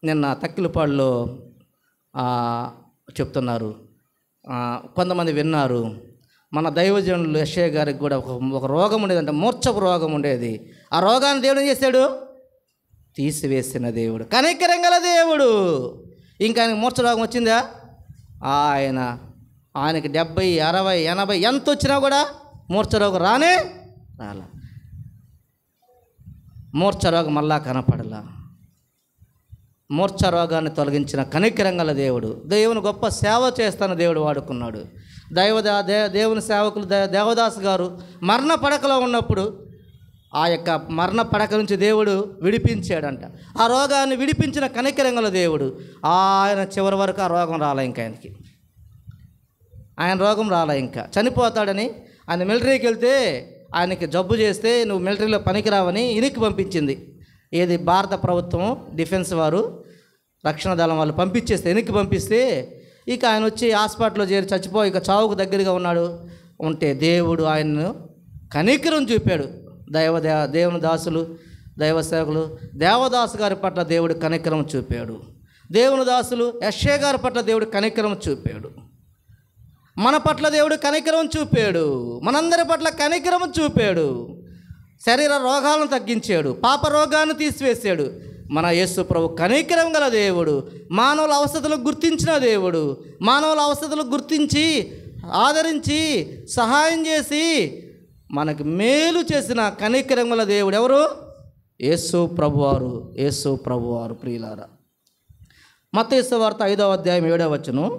నిన్న తక్కిలపాడులో చెప్తున్నారు, కొంతమంది విన్నారు. మన దైవజనులు యెషయా గారికి కూడా ఒక రోగం ఉండేదంటే, మూర్ఛపు రోగం ఉండేది. ఆ రోగాన్ని దేవుడు ఏం చేశాడు? తీసివేసిన దేవుడు, కనికరం గల దేవుడు. ఇంకా ఆయనకి మూర్ఛ రోగం వచ్చిందా? ఆయనకి 70, 60, 80 ఎంత వచ్చినా కూడా మూర్ఛ రోగం రాలా. మూర్ఛ రోగం మళ్ళా కనపడలా. మూర్ఛ రోగాన్ని తొలగించిన కనికరం గల దేవుడు. దేవుని గొప్ప సేవ చేస్తాను దేవుడు వాడుకున్నాడు. దేవుని సేవకులు దేవదాస్ గారు మరణ పడకలో ఉన్నప్పుడు ఆ యొక్క మరణ పడక నుంచి దేవుడు విడిపించాడంట. ఆ రోగాన్ని విడిపించిన కనికరం గల దేవుడు. ఆయన చివరి వరకు ఆ రోగం రాలే. ఇంకా ఆయన రోగం రాలే. ఇంకా చనిపోతాడని ఆయన మిలిటరీకి వెళ్తే ఆయనకి జబ్బు చేస్తే నువ్వు మిలిటరీలో పనికిరావని ఇనికి పంపించింది. ఏది భారత ప్రభుత్వం డిఫెన్స్ వారు, రక్షణ దళం వాళ్ళు పంపించేస్తే, వెనక్కి పంపిస్తే ఇక ఆయన వచ్చి హాస్పిటల్లో చేరి చచ్చిపోయి ఇక చావుకు దగ్గరగా ఉంటే దేవుడు ఆయన్ను కనికరం చూపాడు. దేవుని దాసులు, దైవ సేవకులు దేవదాసు గారి పట్ల దేవుడు కనికరం చూపాడు. దేవుని దాసులు యెషయా గారి పట్ల దేవుడు కనికరం చూపాడు. మన పట్ల దేవుడు కనికరం చూపాడు. మనందరి పట్ల కనికరం చూపాడు. శరీర రోగాలను తగ్గించాడు, పాప రోగాన్ని తీసివేశాడు. మన యేసు ప్రభు కనికరం గల దేవుడు. మానవుల అవసరాలను గుర్తించిన దేవుడు. మానవుల అవసరాలను గుర్తించి ఆదరించి సహాయం చేసి మనకు మేలు చేసిన కనికరం గల దేవుడు ఎవరు? యేసు ప్రభువారు. యేసు ప్రభువారు. ప్రియులారా, మత్తయి సువార్త 5వ అధ్యాయం 7వ వచనం.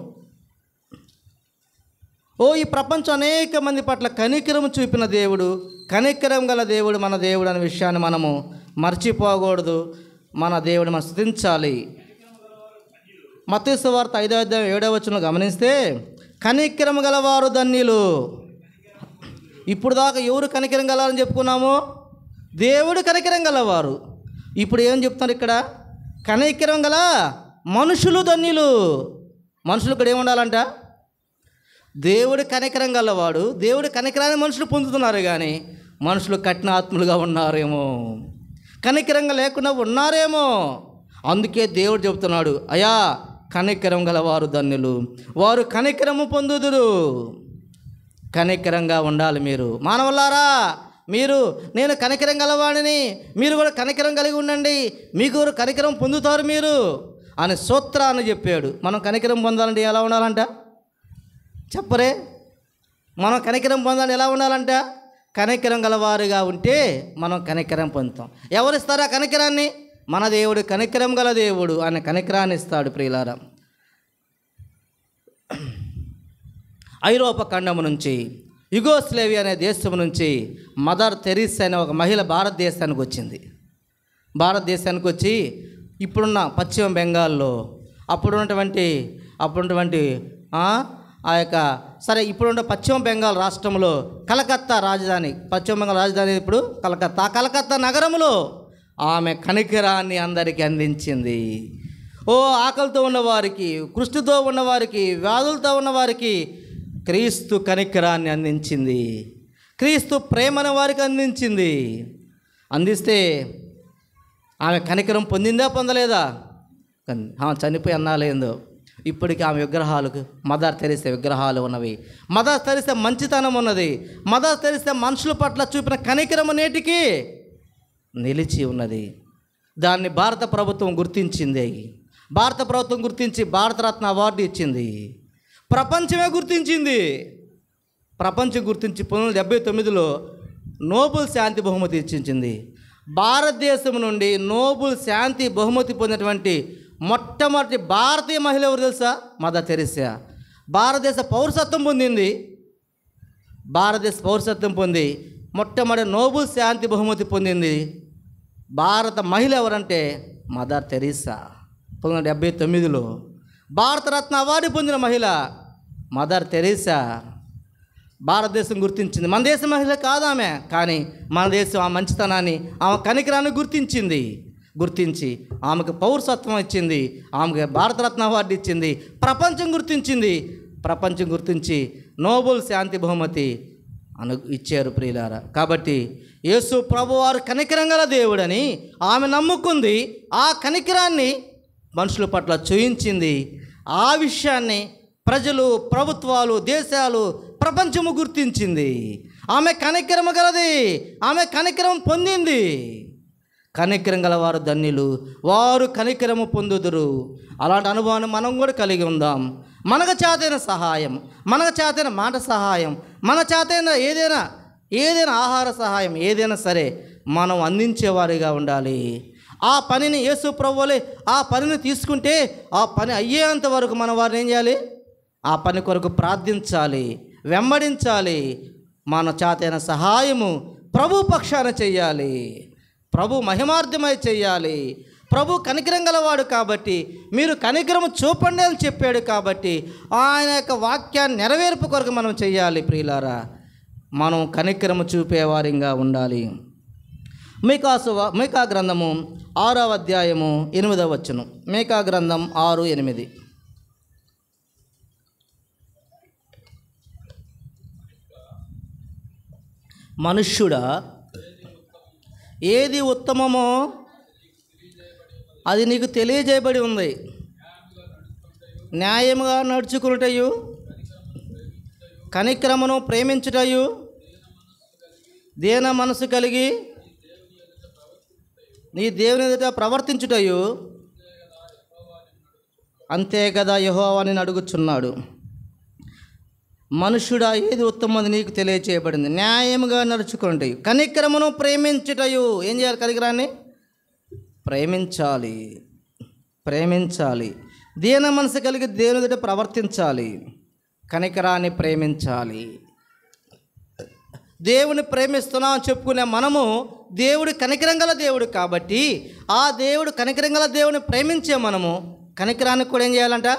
ఈ ప్రపంచం అనేక మంది పట్ల కనికరం చూపిన దేవుడు, కనికరం గల దేవుడు మన దేవుడు అనే విషయాన్ని మనము మర్చిపోకూడదు. మన దేవుడు మనం స్తుతించాలి. మత్తయి సువార్త 5వ అధ్యాయం 7వ వచనం గమనిస్తే, కనికరం గలవారు ధన్యులు. ఇప్పుడు దాకా ఎవరు కనికరం గలవారని చెప్పుకున్నాము? దేవుడు కనికరం గలవారు. ఇప్పుడు ఏం చెప్తున్నారు ఇక్కడ? కనికరం గల మనుషులు ధన్యులు. మనుషులు ఇక్కడ ఏముండాలంట? దేవుడి కనికరం గలవాడు, దేవుడి కనికరాన్ని మనుషులు పొందుతున్నారు, కానీ మనుషులు కఠిన ఆత్మలుగా ఉన్నారేమో, కనికరంగా లేకుండా ఉన్నారేమో. అందుకే దేవుడు చెబుతున్నాడు, అయా కనికరం గలవారు ధన్యులు, వారు కనికరము పొందుదురు. కనికరంగా ఉండాలి మీరు. మానవులారా, మీరు నేను కనికరం గలవాడిని, మీరు కూడా కనికరం కలిగి ఉండండి, మీకు కనికరం పొందుతారు మీరు అని సూత్రాన్ని చెప్పాడు. మనం కనికరం పొందాలంటే ఎలా ఉండాలంట? చెప్పరే. మనం కనికరం పొందాలని ఎలా ఉండాలంట? కనికరం గలవారుగా ఉంటే మనం కనికరం పొందుతాం. ఎవరిస్తారా కనికరాన్ని? మన దేవుడు కనికరం గల దేవుడు. ఆయన కనికరాన్ని ఇస్తాడు. ప్రియులారా, ఐరోపా ఖండము నుంచి, యుగోస్లేవియా అనే దేశం నుంచి మదర్ తెరీసా అనే ఒక మహిళ భారతదేశానికి వచ్చింది. భారతదేశానికి వచ్చి ఇప్పుడున్న పశ్చిమ బెంగాల్లో అప్పుడున్నటువంటి ఆ యొక్క సరే ఇప్పుడున్న పశ్చిమ బెంగాల్ రాష్ట్రంలో కలకత్తా రాజధాని, పశ్చిమ బెంగాల్ రాజధాని ఇప్పుడు కలకత్తా నగరంలో ఆమె కనికరాన్ని అందరికీ అందించింది. ఆకలితో ఉన్నవారికి, కుష్టుతో ఉన్నవారికి, వ్యాధులతో ఉన్నవారికి క్రీస్తు కనికరాన్ని అందించింది. క్రీస్తు ప్రేమను వారికి అందించింది. అందిస్తే ఆమె కనికరం పొందిందా పొందలేదా? చనిపోయి అన్నాలేందో ఇప్పటికీ ఆమె విగ్రహాలకు, మదర్ తెరీసా విగ్రహాలు ఉన్నవి. మదర్ తెరీసా మంచితనం ఉన్నది. మదర్ తెరీసా మనుషుల పట్ల చూపిన కనికరం నేటికి నిలిచి ఉన్నది. దాన్ని భారత ప్రభుత్వం గుర్తించింది. భారత ప్రభుత్వం గుర్తించి భారతరత్న అవార్డు ఇచ్చింది. ప్రపంచమే గుర్తించింది. ప్రపంచం గుర్తించి 1979లో నోబెల్ శాంతి బహుమతి ఇచ్చింది. భారతదేశం నుండి నోబెల్ శాంతి బహుమతి పొందినటువంటి మొట్టమొదటి భారతీయ మహిళ ఎవరు తెలుసా? Mother Teresa. భారతదేశ పౌరసత్వం పొందింది. భారతదేశ పౌరసత్వం పొంది మొట్టమొదటి నోబెల్ శాంతి బహుమతి పొందింది భారత మహిళ ఎవరంటే మదర్ తెరీసా. 1979లో భారతరత్న అవార్డు పొందిన మహిళ మదర్ తెరీసా. భారతదేశం గుర్తించింది. మన దేశ మహిళ కాదు ఆమె, కానీ మన దేశం ఆ మంచితనాన్ని, ఆమె కనికరాన్ని గుర్తించి ఆమెకు పౌరసత్వం ఇచ్చింది, ఆమెకు భారతరత్న అవార్డు ఇచ్చింది. ప్రపంచం గుర్తించి నోబెల్ శాంతి బహుమతి ఇచ్చారు. ప్రియులారా, కాబట్టి యేసు ప్రభువారు కనికరం గల దేవుడని ఆమె నమ్ముకుంది. ఆ కనికరాన్ని మనుషుల పట్ల చూయించింది. ఆ విషయాన్ని ప్రజలు, ప్రభుత్వాలు, దేశాలు, ప్రపంచము గుర్తించింది. ఆమె కనికరము గలది. ఆమె కనికరం పొందింది. కనికరం గలవారు ధన్యులు, వారు కనికరము పొందుదురు. అలాంటి అనుభవాన్ని మనం కూడా కలిగి ఉందాం. మనకు చేతైన సహాయం, మనకు చేతైన మాట సహాయం, మన చేతైన ఏదైనా ఆహార సహాయం, ఏదైనా సరే మనం అందించేవారిగా ఉండాలి. ఆ పనిని యేసు ప్రభువులే ఆ పనిని తీసుకుంటే ఆ పని అయ్యేంత వరకు మన వారిని ఏం చేయాలి? ఆ పని కొరకు ప్రార్థించాలి, వెంబడించాలి. మన చేతైన సహాయము ప్రభు పక్షాన చెయ్యాలి. ప్రభు మహిమార్థమై చెయ్యాలి. ప్రభు కనికరం గలవాడు కాబట్టి మీరు కనికరము చూపండి అని చెప్పాడు. కాబట్టి ఆయన యొక్క వాక్యాన్ని నెరవేర్పు కొరకు మనం చెయ్యాలి. ప్రియులారా, మనం కనికరము చూపేవారిగా ఉండాలి. మీకా గ్రంథము 6వ అధ్యాయము 8వ వచనం. మీకా గ్రంథం 6:8. మనుష్యుడా, ఏది ఉత్తమమో అది నీకు తెలియజేయబడి ఉంది. న్యాయముగా నడుచుకునుటయు, కనికరమును ప్రేమించుటయు, దీన మనసు కలిగి నీ దేవుని ఎదుట ప్రవర్తించుటయు, అంతే కదా యెహోవా నిన్ను అడుగుచున్నాడు. మనుష్యుడా, ఏది ఉత్తమది నీకు తెలియచేయబడింది. న్యాయముగా నడుచుకుంటాయి, కనికరమును ప్రేమించుటయు. ఏం చేయాలి? కనికరాన్ని ప్రేమించాలి. దీన మనసు కలిగి దేవుని ఎదుట ప్రవర్తించాలి, కనికరాన్ని ప్రేమించాలి. దేవుని ప్రేమిస్తున్నామని చెప్పుకునే మనము దేవుడు కనికరం గల దేవుడు కాబట్టి ఆ దేవుడు కనికరం గల దేవుని ప్రేమించే మనము కనికరాన్ని కూడా ఏం చేయాలంట?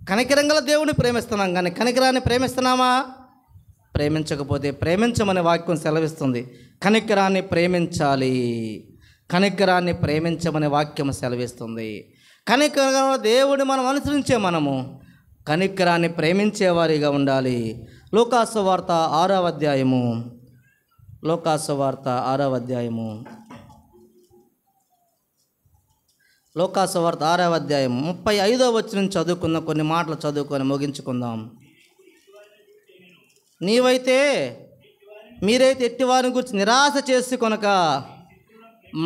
కనికరం గల దేవుని ప్రేమిస్తున్నాం, కానీ కనికరాన్ని ప్రేమిస్తున్నామా? ప్రేమించకపోతే ప్రేమించమనే వాక్యం సెలవిస్తుంది. కనికరాన్ని ప్రేమించాలి, కనికరాన్ని ప్రేమించమనే వాక్యం సెలవిస్తుంది. కనికరం దేవుడిని మనం అనుసరించే మనము కనికరాన్ని ప్రేమించేవారిగా ఉండాలి. లూకాసు వార్త 6వ అధ్యాయము, లూకాసు వార్త 6వ అధ్యాయము, లూకాసు వార్త 6వ అధ్యాయం 35వ వచనం చదువుకుందాం. కొన్ని మాటలు చదువుకొని ముగించుకుందాం. మీరైతే ఎట్టివారిని గురించి నిరాశ చేసి కొనక.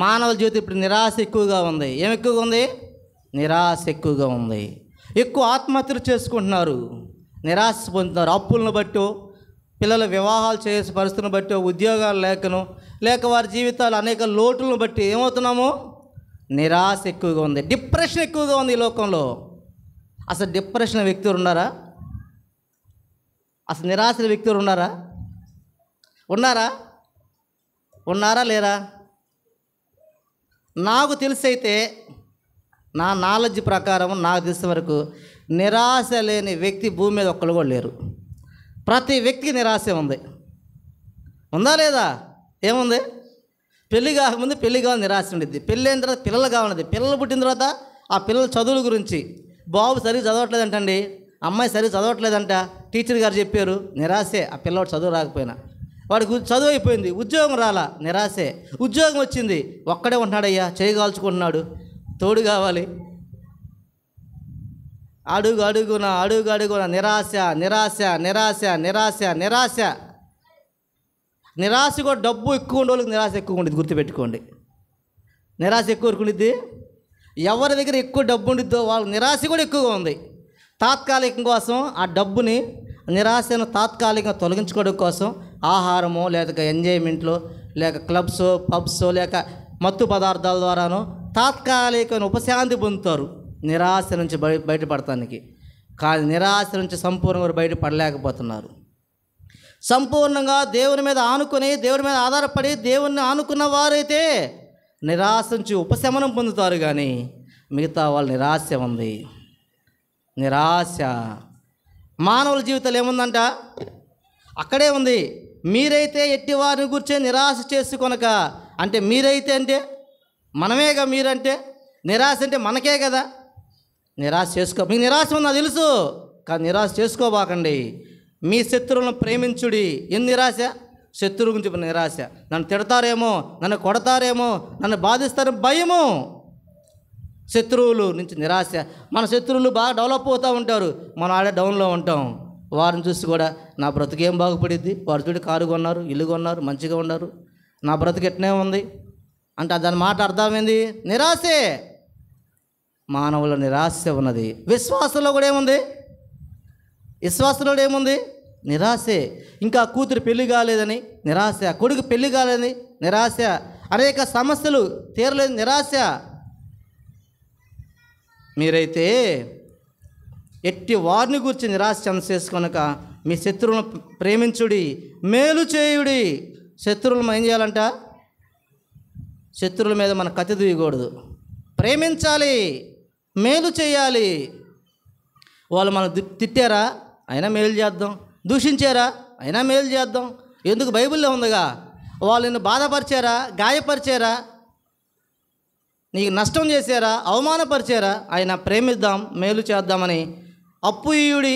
మానవ జీవితం ఇప్పుడు నిరాశ ఎక్కువగా ఉంది. ఏం ఎక్కువగా ఉంది? నిరాశ ఎక్కువగా ఉంది. ఎక్కువ ఆత్మహత్యలు చేసుకుంటున్నారు, నిరాశ పొందుతున్నారు. అప్పులను బట్టో, పిల్లల వివాహాలు చేసే పరిస్థితులను బట్టో, ఉద్యోగాలు లేకను, లేక వారి జీవితాలు అనేక లోటులను బట్టి ఏమవుతున్నాము? నిరాశ ఎక్కువగా ఉంది. డిప్రెషన్ ఎక్కువగా ఉంది ఈ లోకంలో. అసలు డిప్రెషన్ వ్యక్తులు ఉన్నారా? అసలు నిరాశ వ్యక్తులు ఉన్నారా? ఉన్నారా లేరా? నాకు తెలిసైతే, నా నాలెడ్జ్ ప్రకారం నాకు తెలిసిన వరకు నిరాశ లేని వ్యక్తి భూమి మీద ఒక్కరు కూడా లేరు. ప్రతి వ్యక్తికి నిరాశ ఉంది. ఉందా లేదా? ఏముంది? పెళ్ళి కాకముందు పెళ్ళి కావాలని నిరాశ ఉండిద్ది. పెళ్ళి అయిన తర్వాత పిల్లలు కావాలన్నది. పిల్లలు పుట్టిన తర్వాత ఆ పిల్లల చదువుల గురించి, బాబు సరిగ్గా చదవట్లేదంటండి, అమ్మాయి సరిగ్గా చదవట్లేదంట, టీచర్ గారు చెప్పారు, నిరాశే. ఆ పిల్లవాడు చదువు రాకపోయినా, వాడికి చదువు అయిపోయింది, ఉద్యోగం రాలా, నిరాశే. ఉద్యోగం వచ్చింది, ఒక్కడే ఉంటున్నాడయ్యా, చేయగాల్చుకుంటున్నాడు, తోడు కావాలి. అడుగు అడుగున నిరాశ నిరాశ నిరాశ నిరాశ నిరాశ. నిరాశ కూడా డబ్బు ఎక్కువ ఉండే వాళ్ళకి నిరాశ ఎక్కువ ఉండేది, గుర్తుపెట్టుకోండి. నిరాశ ఎక్కువ ఉండిద్ది. ఎవరి దగ్గర ఎక్కువ డబ్బు ఉండిద్దో వాళ్ళ నిరాశ కూడా ఎక్కువగా ఉంది. తాత్కాలికం కోసం ఆ డబ్బుని, నిరాశను తాత్కాలికంగా తొలగించుకోవడం కోసం ఆహారమో, లేక ఎంజాయ్మెంట్లో, లేక క్లబ్సో, పబ్సో, లేక మత్తు పదార్థాల ద్వారానో తాత్కాలికమైన ఉపశాంతి పొందుతారు నిరాశ నుంచి బయటపడటానికి. కానీ నిరాశ నుంచి సంపూర్ణంగా బయటపడలేకపోతున్నారు. సంపూర్ణంగా దేవుని మీద ఆనుకొని, దేవుని మీద ఆధారపడి దేవుణ్ణి ఆనుకున్న వారైతే నిరాశ నుంచి ఉపశమనం పొందుతారు. కానీ మిగతా వాళ్ళు నిరాశ ఉంది. నిరాశ మానవుల జీవితాలు ఏముందంట? అక్కడే ఉంది. మీరైతే ఎట్టి వారిని గురించి నిరాశ చేసుకొనక. అంటే మీరైతే అంటే మనమేగా, మీరంటే నిరాశ అంటే మనకే కదా. నిరాశ మీకు నిరాశ ఉందా తెలుసు, కానీ నిరాశ చేసుకోబాకండి. మీ శత్రువులను ప్రేమించుడి. ఎన్ని నిరాశ? శత్రువు గురించి నిరాశ. నన్ను తిడతారేమో, నన్ను కొడతారేమో, నన్ను బాధిస్తారేమో భయము. శత్రువులు నుంచి నిరాశ. మన శత్రువులు బాగా డెవలప్ అవుతూ ఉంటారు, మనం ఆడే డౌన్లో ఉంటాం. వారిని చూసి కూడా నా బ్రతుకేం బాగుపడిద్ది, వారు చూడి కారు కొన్నారు, ఇల్లు కొన్నారు, మంచిగా ఉన్నారు, నా బ్రతుకు ఎట్నే ఉంది అంటే దాని మాట అర్థమైంది, నిరాశే. మానవుల నిరాశ ఉన్నది. విశ్వాసంలో కూడా ఏముంది? విశ్వాసంలో ఏముంది? నిరాశే. ఇంకా కూతురు పెళ్లి కాలేదని నిరాశ, కొడుకు పెళ్లి కాలేదని నిరాశ, అనేక సమస్యలు తీరలేదు నిరాశ. మీరైతే ఎట్టి వారిని గురించి నిరాశ చేసుకొనక మీ శత్రువులను ప్రేమించుడి, మేలు చేయుడి. శత్రువులు మనం ఏం చేయాలంట? శత్రువుల మీద మన కత్తి దూయకూడదు, ప్రేమించాలి, మేలు చేయాలి. వాళ్ళు మనం తిట్టారా, అయినా మేలు చేద్దాం. దూషించారా, అయినా మేలు చేద్దాం. ఎందుకు? బైబిల్లో ఉందిగా. వాళ్ళు నిన్ను బాధపరిచారా, గాయపరిచారా, నీకు నష్టం చేశారా, అవమానపరిచారా, అయినా ప్రేమిద్దాం, మేలు చేద్దామని అప్పు ఇయుడి,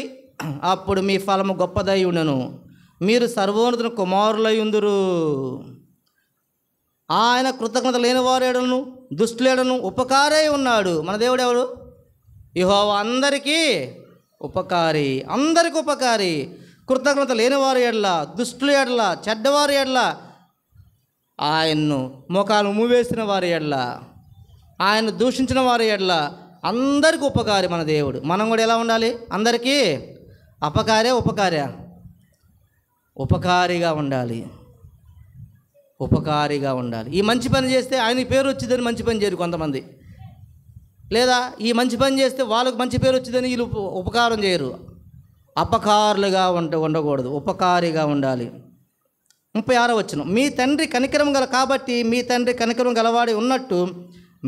అప్పుడు మీ ఫలము గొప్పదై ఉండును, మీరు సర్వోన్నతుని కుమారులయుందురు. ఆయన కృతజ్ఞత లేనివారేడను, దుష్టులేడను ఉపకారై ఉన్నాడు. మన దేవుడు ఎవరు? యెహోవా అందరికీ ఉపకారి, అందరికి ఉపకారి. కృతజ్ఞత లేనివారి ఎడల, దుష్టుల ఎడల, చెడ్డవారి ఎడల, ఆయన్ను మోకాలు మూవేసిన వారి ఎడల, ఆయన దూషించిన వారి ఎడల అందరికీ ఉపకారి మన దేవుడు. మనం కూడా ఎలా ఉండాలి? అందరికీ ఉపకారిగా ఉండాలి. ఉపకారిగా ఉండాలి. ఈ మంచి పని చేస్తే ఆయనకి పేరు వచ్చిందని మంచి పని చేయరు కొంతమంది, లేదా ఈ మంచి పని చేస్తే వాళ్ళకు మంచి పేరు వచ్చిందని వీళ్ళు ఉపకారం చేయరు. అపకారులుగా ఉండకూడదు, ఉపకారిగా ఉండాలి. 36వ వచనం, మీ తండ్రి కనికరం కాబట్టి మీ తండ్రి కనికరం గలవాడి ఉన్నట్టు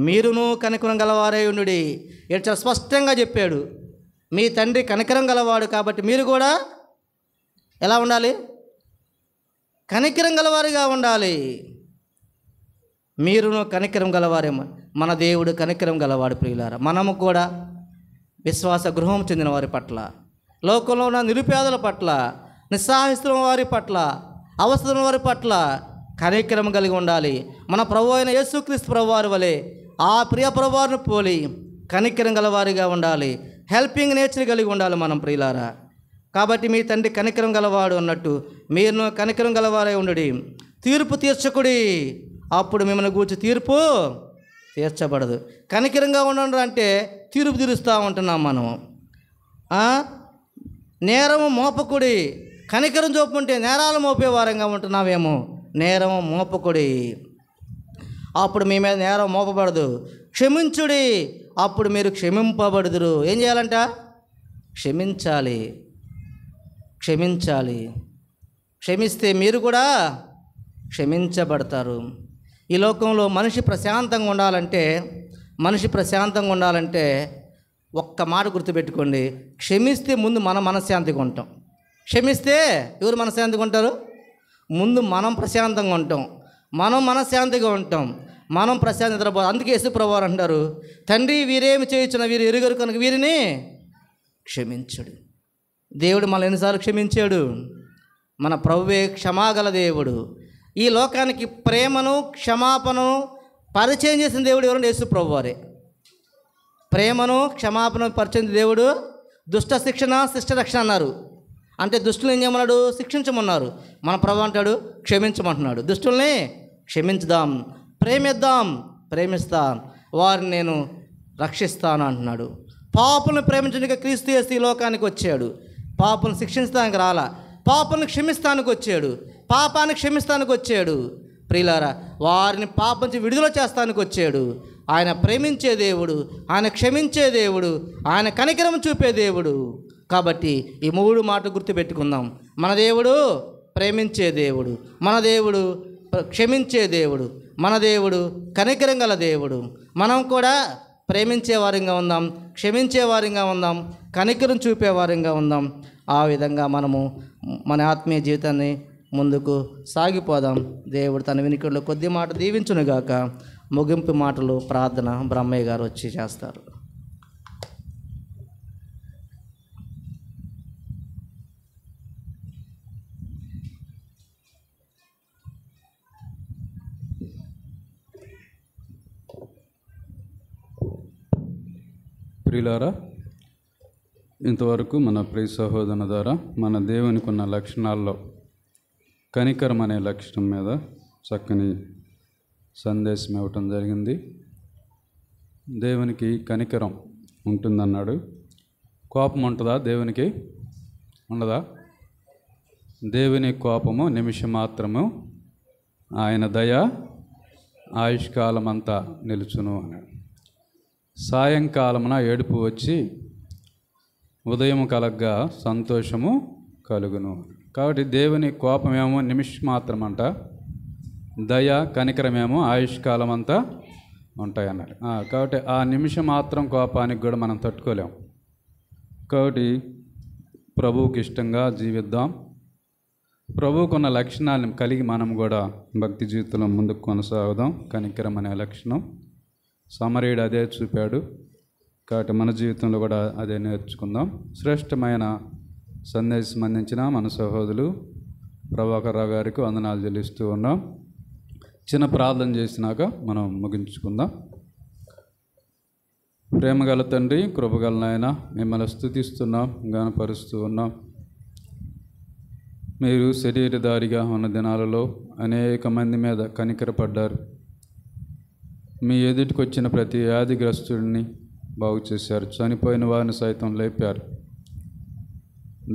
మీరును కనికరం గలవారై ఉండుడి. ఇక్కడ చాలా స్పష్టంగా చెప్పాడు, మీ తండ్రి కనికరం గలవాడు కాబట్టి మీరు కూడా ఎలా ఉండాలి? కనికరం గలవారిగా ఉండాలి. మీరును కనికరం గలవారేమో. మన దేవుడు కనికరం గలవాడు ప్రియులారా. మనము కూడా విశ్వాస గృహం చెందిన వారి పట్ల, లోకంలో ఉన్న నిరుపేదల పట్ల, నిస్సహాయిస్తున్న వారి పట్ల, అవసరం వారి పట్ల కనికరం కలిగి ఉండాలి. మన ప్రభు అయిన యేసుక్రీస్తు ప్రభువారి వలె ఆ ప్రియ ప్రభువారిని పోలి కనికరం గలవారిగా ఉండాలి. హెల్పింగ్ నేచర్ కలిగి ఉండాలి మనం ప్రియులారా. కాబట్టి మీ తండ్రి కనికరం గలవాడు అన్నట్టు మీరు కనికరం గలవారై ఉండుడి. తీర్పు తీర్చకుడి, అప్పుడు మిమ్మల్ని గూర్చి తీర్పు తీర్చబడదు. కనికరంగా ఉండండి అంటే తీర్పు తీరుస్తూ ఉంటున్నాం మనం. నేరము మోపకుడి, కనికరం చూపుంటే నేరాలు మోపేవారంగా ఉంటున్నామేమో. నేరం మోపకుడి, అప్పుడు మీ మీద నేరం మోపబడదు. క్షమించుడి, అప్పుడు మీరు క్షమింపబడుదురు. ఏం చేయాలంట? క్షమించాలి. క్షమించాలి. క్షమిస్తే మీరు కూడా క్షమించబడతారు. ఈ లోకంలో మనిషి ప్రశాంతంగా ఉండాలంటే ఒక్క మాట గుర్తుపెట్టుకోండి. క్షమిస్తే ముందు మనం మనశ్శాంతిగా ఉంటాం. క్షమిస్తే ఎవరు మనశ్శాంతిగా ఉంటారు? ముందు మనం ప్రశాంతంగా ఉంటాం. మనం మనశ్శాంతిగా ఉంటాం. మనం ప్రశాంతి నిద్రపో. అందుకే యేసు ప్రభువారు అంటారు, తండ్రి వీరేమి చేయుచున్న వీరు ఎరుగరు కనుక వీరిని క్షమించుడు. దేవుడు మనల్ని ఎన్నిసార్లు క్షమించాడు? మన ప్రభువే క్షమాగల దేవుడు. ఈ లోకానికి ప్రేమను క్షమాపణను పరిచయం చేసిన దేవుడు ఎవరంటే యేసు ప్రభువారే. ప్రేమను క్షమాపణ పరిచయం దేవుడు. దుష్ట శిక్షణ శిష్ట రక్షణ అన్నారు. అంటే దుష్టులు ఏం చేయమన్నాడు? శిక్షించమన్నారు. మన ప్రభు అంటాడు క్షమించమంటున్నాడు. దుష్టుల్ని క్షమించుదాం, ప్రేమిస్తాం, వారిని నేను రక్షిస్తాను అంటున్నాడు. పాపులను ప్రేమించడానికి క్రీస్తు యేసు ఈ లోకానికి వచ్చాడు. పాపులను శిక్షించడానికి రాలా, పాపులను క్షమిస్తానికి వచ్చాడు. పాపాన్ని క్షమిస్తానికి వచ్చాడు. ప్రియులారా, వారిని పాపం నుంచి విడుదల చేస్తానికి వచ్చాడు. ఆయన ప్రేమించే దేవుడు, ఆయన క్షమించే దేవుడు, ఆయన కనికరం చూపే దేవుడు. కాబట్టి ఈ 3 మాటలు గుర్తుపెట్టుకుందాం. మన దేవుడు ప్రేమించే దేవుడు, మన దేవుడు క్షమించే దేవుడు, మన దేవుడు కనికరం గల దేవుడు. మనం కూడా ప్రేమించే వారంగా ఉందాం, క్షమించే వారంగా ఉందాం, కనికరం చూపే వారంగా ఉందాం. ఆ విధంగా మనము మన ఆత్మీయ జీవితాన్ని ముందుకు సాగిపోదాం. దేవుడు తన వినికిడిలో కొద్ది మాట దీవించునుగాక. ముగింపు మాటలు ప్రార్థన బ్రహ్మయ్య గారు వచ్చి చేస్తారు. ప్రియులారా, ఇంతవరకు మన ప్రియ సహోదరుని ద్వారా మన దేవునికి ఉన్న లక్షణాల్లో కనికరం అనే లక్షణం మీద చక్కని సందేశం ఇవ్వటం జరిగింది. దేవునికి కనికరం ఉంటుందన్నాడు. కోపం ఉంటుందా? దేవునికి ఉండదా? దేవుని కోపము నిమిషం మాత్రము, ఆయన దయ ఆయుష్కాలం అంతా నిలుచును అన్నాడు. సాయంకాలమున ఏడుపు వచ్చి ఉదయం కలగ్గా సంతోషము కలుగును. కాబట్టి దేవుని కోపమేమో నిమిషం మాత్రం అంట, దయ కనికరమేమో ఆయుష్కాలం అంతా ఉంటాయి అన్నాడు. కాబట్టి ఆ నిమిషం మాత్రం కోపానికి కూడా మనం తట్టుకోలేం. కాబట్టి ప్రభువుకి ఇష్టంగా జీవిద్దాం. ప్రభువుకున్న లక్షణాలను కలిగి మనం కూడా భక్తి జీవితంలో ముందుకు కొనసాగుదాం. కనికరం అనే లక్షణం సమరీయుడు అదే చూపాడు. కాబట్టి మన జీవితంలో కూడా అదే నేర్చుకుందాం. శ్రేష్టమైన సందేశం అందించిన మన సహోదరులు ప్రభాకర్ రావు గారికి వందనాలు చెల్లిస్తూ ఉన్నాం. చిన్న ప్రార్థన చేసినాక మనం ముగించుకుందాం. ప్రేమగల తండ్రి, కృపగల నాయన, మిమ్మల్ని స్తుతిస్తున్నాం, గణపరుస్తూ ఉన్నాం. మీరు శరీరధారిగా ఉన్న దినాలలో అనేక మంది మీద కనికరపడ్డారు. మీ ఎదుటికి వచ్చిన ప్రతి వ్యాధిగ్రస్తుడిని బాగు చేశారు. చనిపోయిన వారిని సైతం లేపారు.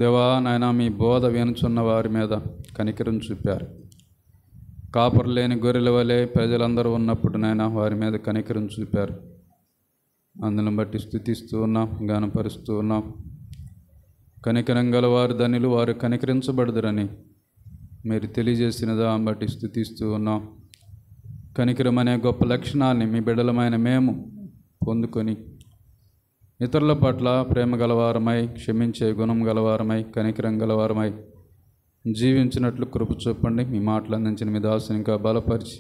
దేవా నాయన, మీ బోధ వినుచున్న వారి మీద కనికరం చూపారు. కాపరు లేని గొర్రెల వలె ప్రజలందరూ ఉన్నప్పుడు నాయన వారి మీద కనికరం చూపారు. అందును బట్టి స్తుతిస్తూ ఉన్నాం, గానపరుస్తూ ఉన్నాం. కనికరం గల వారు ధన్యులు, వారు కనికరించబడదురని మీరు తెలియజేసిన దాన్ని బట్టి స్తుతిస్తూ ఉన్నాం. కనికరం అనే గొప్ప లక్షణాన్ని మీ బిడ్డలమైన మేము పొందుకొని ఇతరుల పట్ల ప్రేమ గలవారమై, క్షమించే గుణం గలవారమై, కనికరం గలవారమై జీవించినట్లు కృప చూపండి. మీ మాటలు అందించిన మీ దాసుని ఇంకా బలపరిచి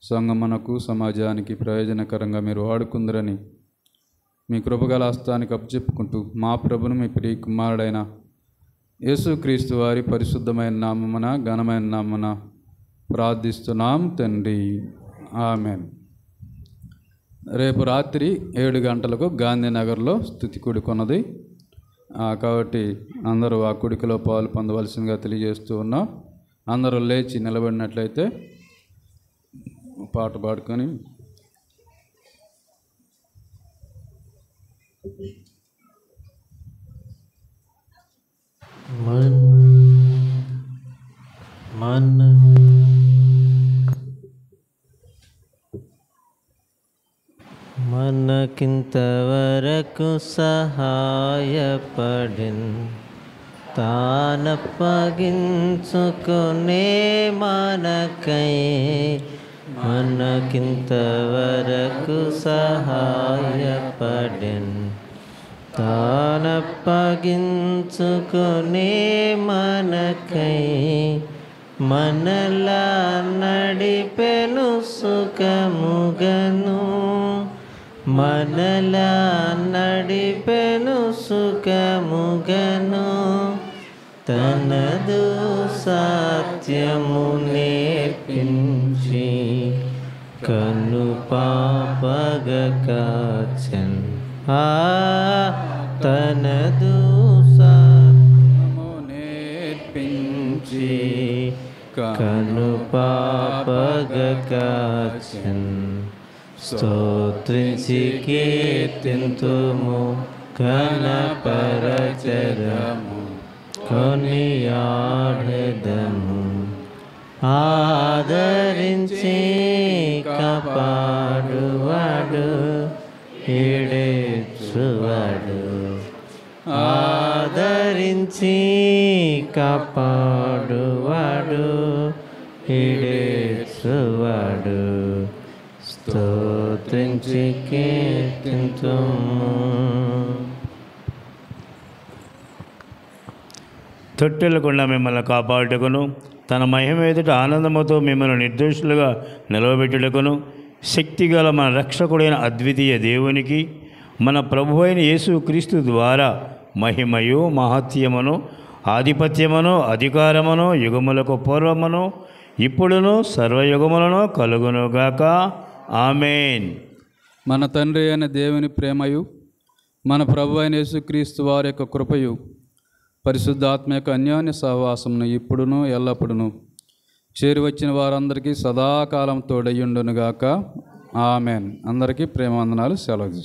సంఘమునకు సమాజానికి ప్రయోజనకరంగా మీరు వాడుకుందరని మీ కృపగల హస్తానికి అప్పచెప్పుకుంటూ మా ప్రభును మీ ప్రియ కుమారుడైన యేసుక్రీస్తు వారి పరిశుద్ధమైన నామమున ఘనమైన నామమున ప్రార్థిస్తున్నాం తండ్రి, ఆమేన్. రేపు రాత్రి 7 గంటలకు గాంధీనగర్లో స్తుతి కూడుకున్నది. కాబట్టి అందరూ ఆ కూడికలో పాలు పొందవలసిందిగా తెలియజేస్తూ ఉన్నాం. అందరూ లేచి నిలబడినట్లయితే పాట పాడుకొని మనకింతవరకు సహాయపడిన్ తానప్పగించుకునే మనకై, మనకింతవరకు సహాయపడిన్ తానప్పగించుకునే మనకై, మనలా నడిపెను సుఖముగను, మనలా నడిపెను సుఖముగను, తనదు సత్యము నేర్పించి కను పాపగ కాచెన్. తనదు సత్యము నేర్పించి కను పాపగ కాచెన్. స్తోత్రించి కీర్తింతుము ఘనపరచరము కొనియాడెదము. ఆదరించి కాపాడువాడు ఈడేర్చువాడు, ఆదరించి కాపాడువాడు ఈడేర్చువాడు. స్తోత్రించి కీర్తింతుము. తొట్టెలకుండా మిమ్మల్ని కాపాడుటకును, తన మహిమ ఎదుట ఆనందముతో మిమ్మల్ని నిర్దోషులుగా నిలవబెట్టుటకును శక్తిగల మన రక్షకుడైన అద్వితీయ దేవునికి మన ప్రభువైన యేసుక్రీస్తు ద్వారా మహిమయు మహత్యమును ఆధిపత్యమును అధికారమును యుగములకు పూర్వమును ఇప్పుడును సర్వయుగములను కలుగునుగాక. ఆమేన్. మన తండ్రి అయిన దేవుని ప్రేమయు మన ప్రభు అయిన యేసుక్రీస్తు వారి యొక్క కృపయు పరిశుద్ధాత్మ యొక్క అన్యోన్య సహవాసమును ఇప్పుడును ఎల్లప్పుడును చేరి వచ్చిన వారందరికీ సదాకాలం తోడయ్యుండునుగాక. ఆమేన్. అందరికీ ప్రేమవందనాలు. సెలవు.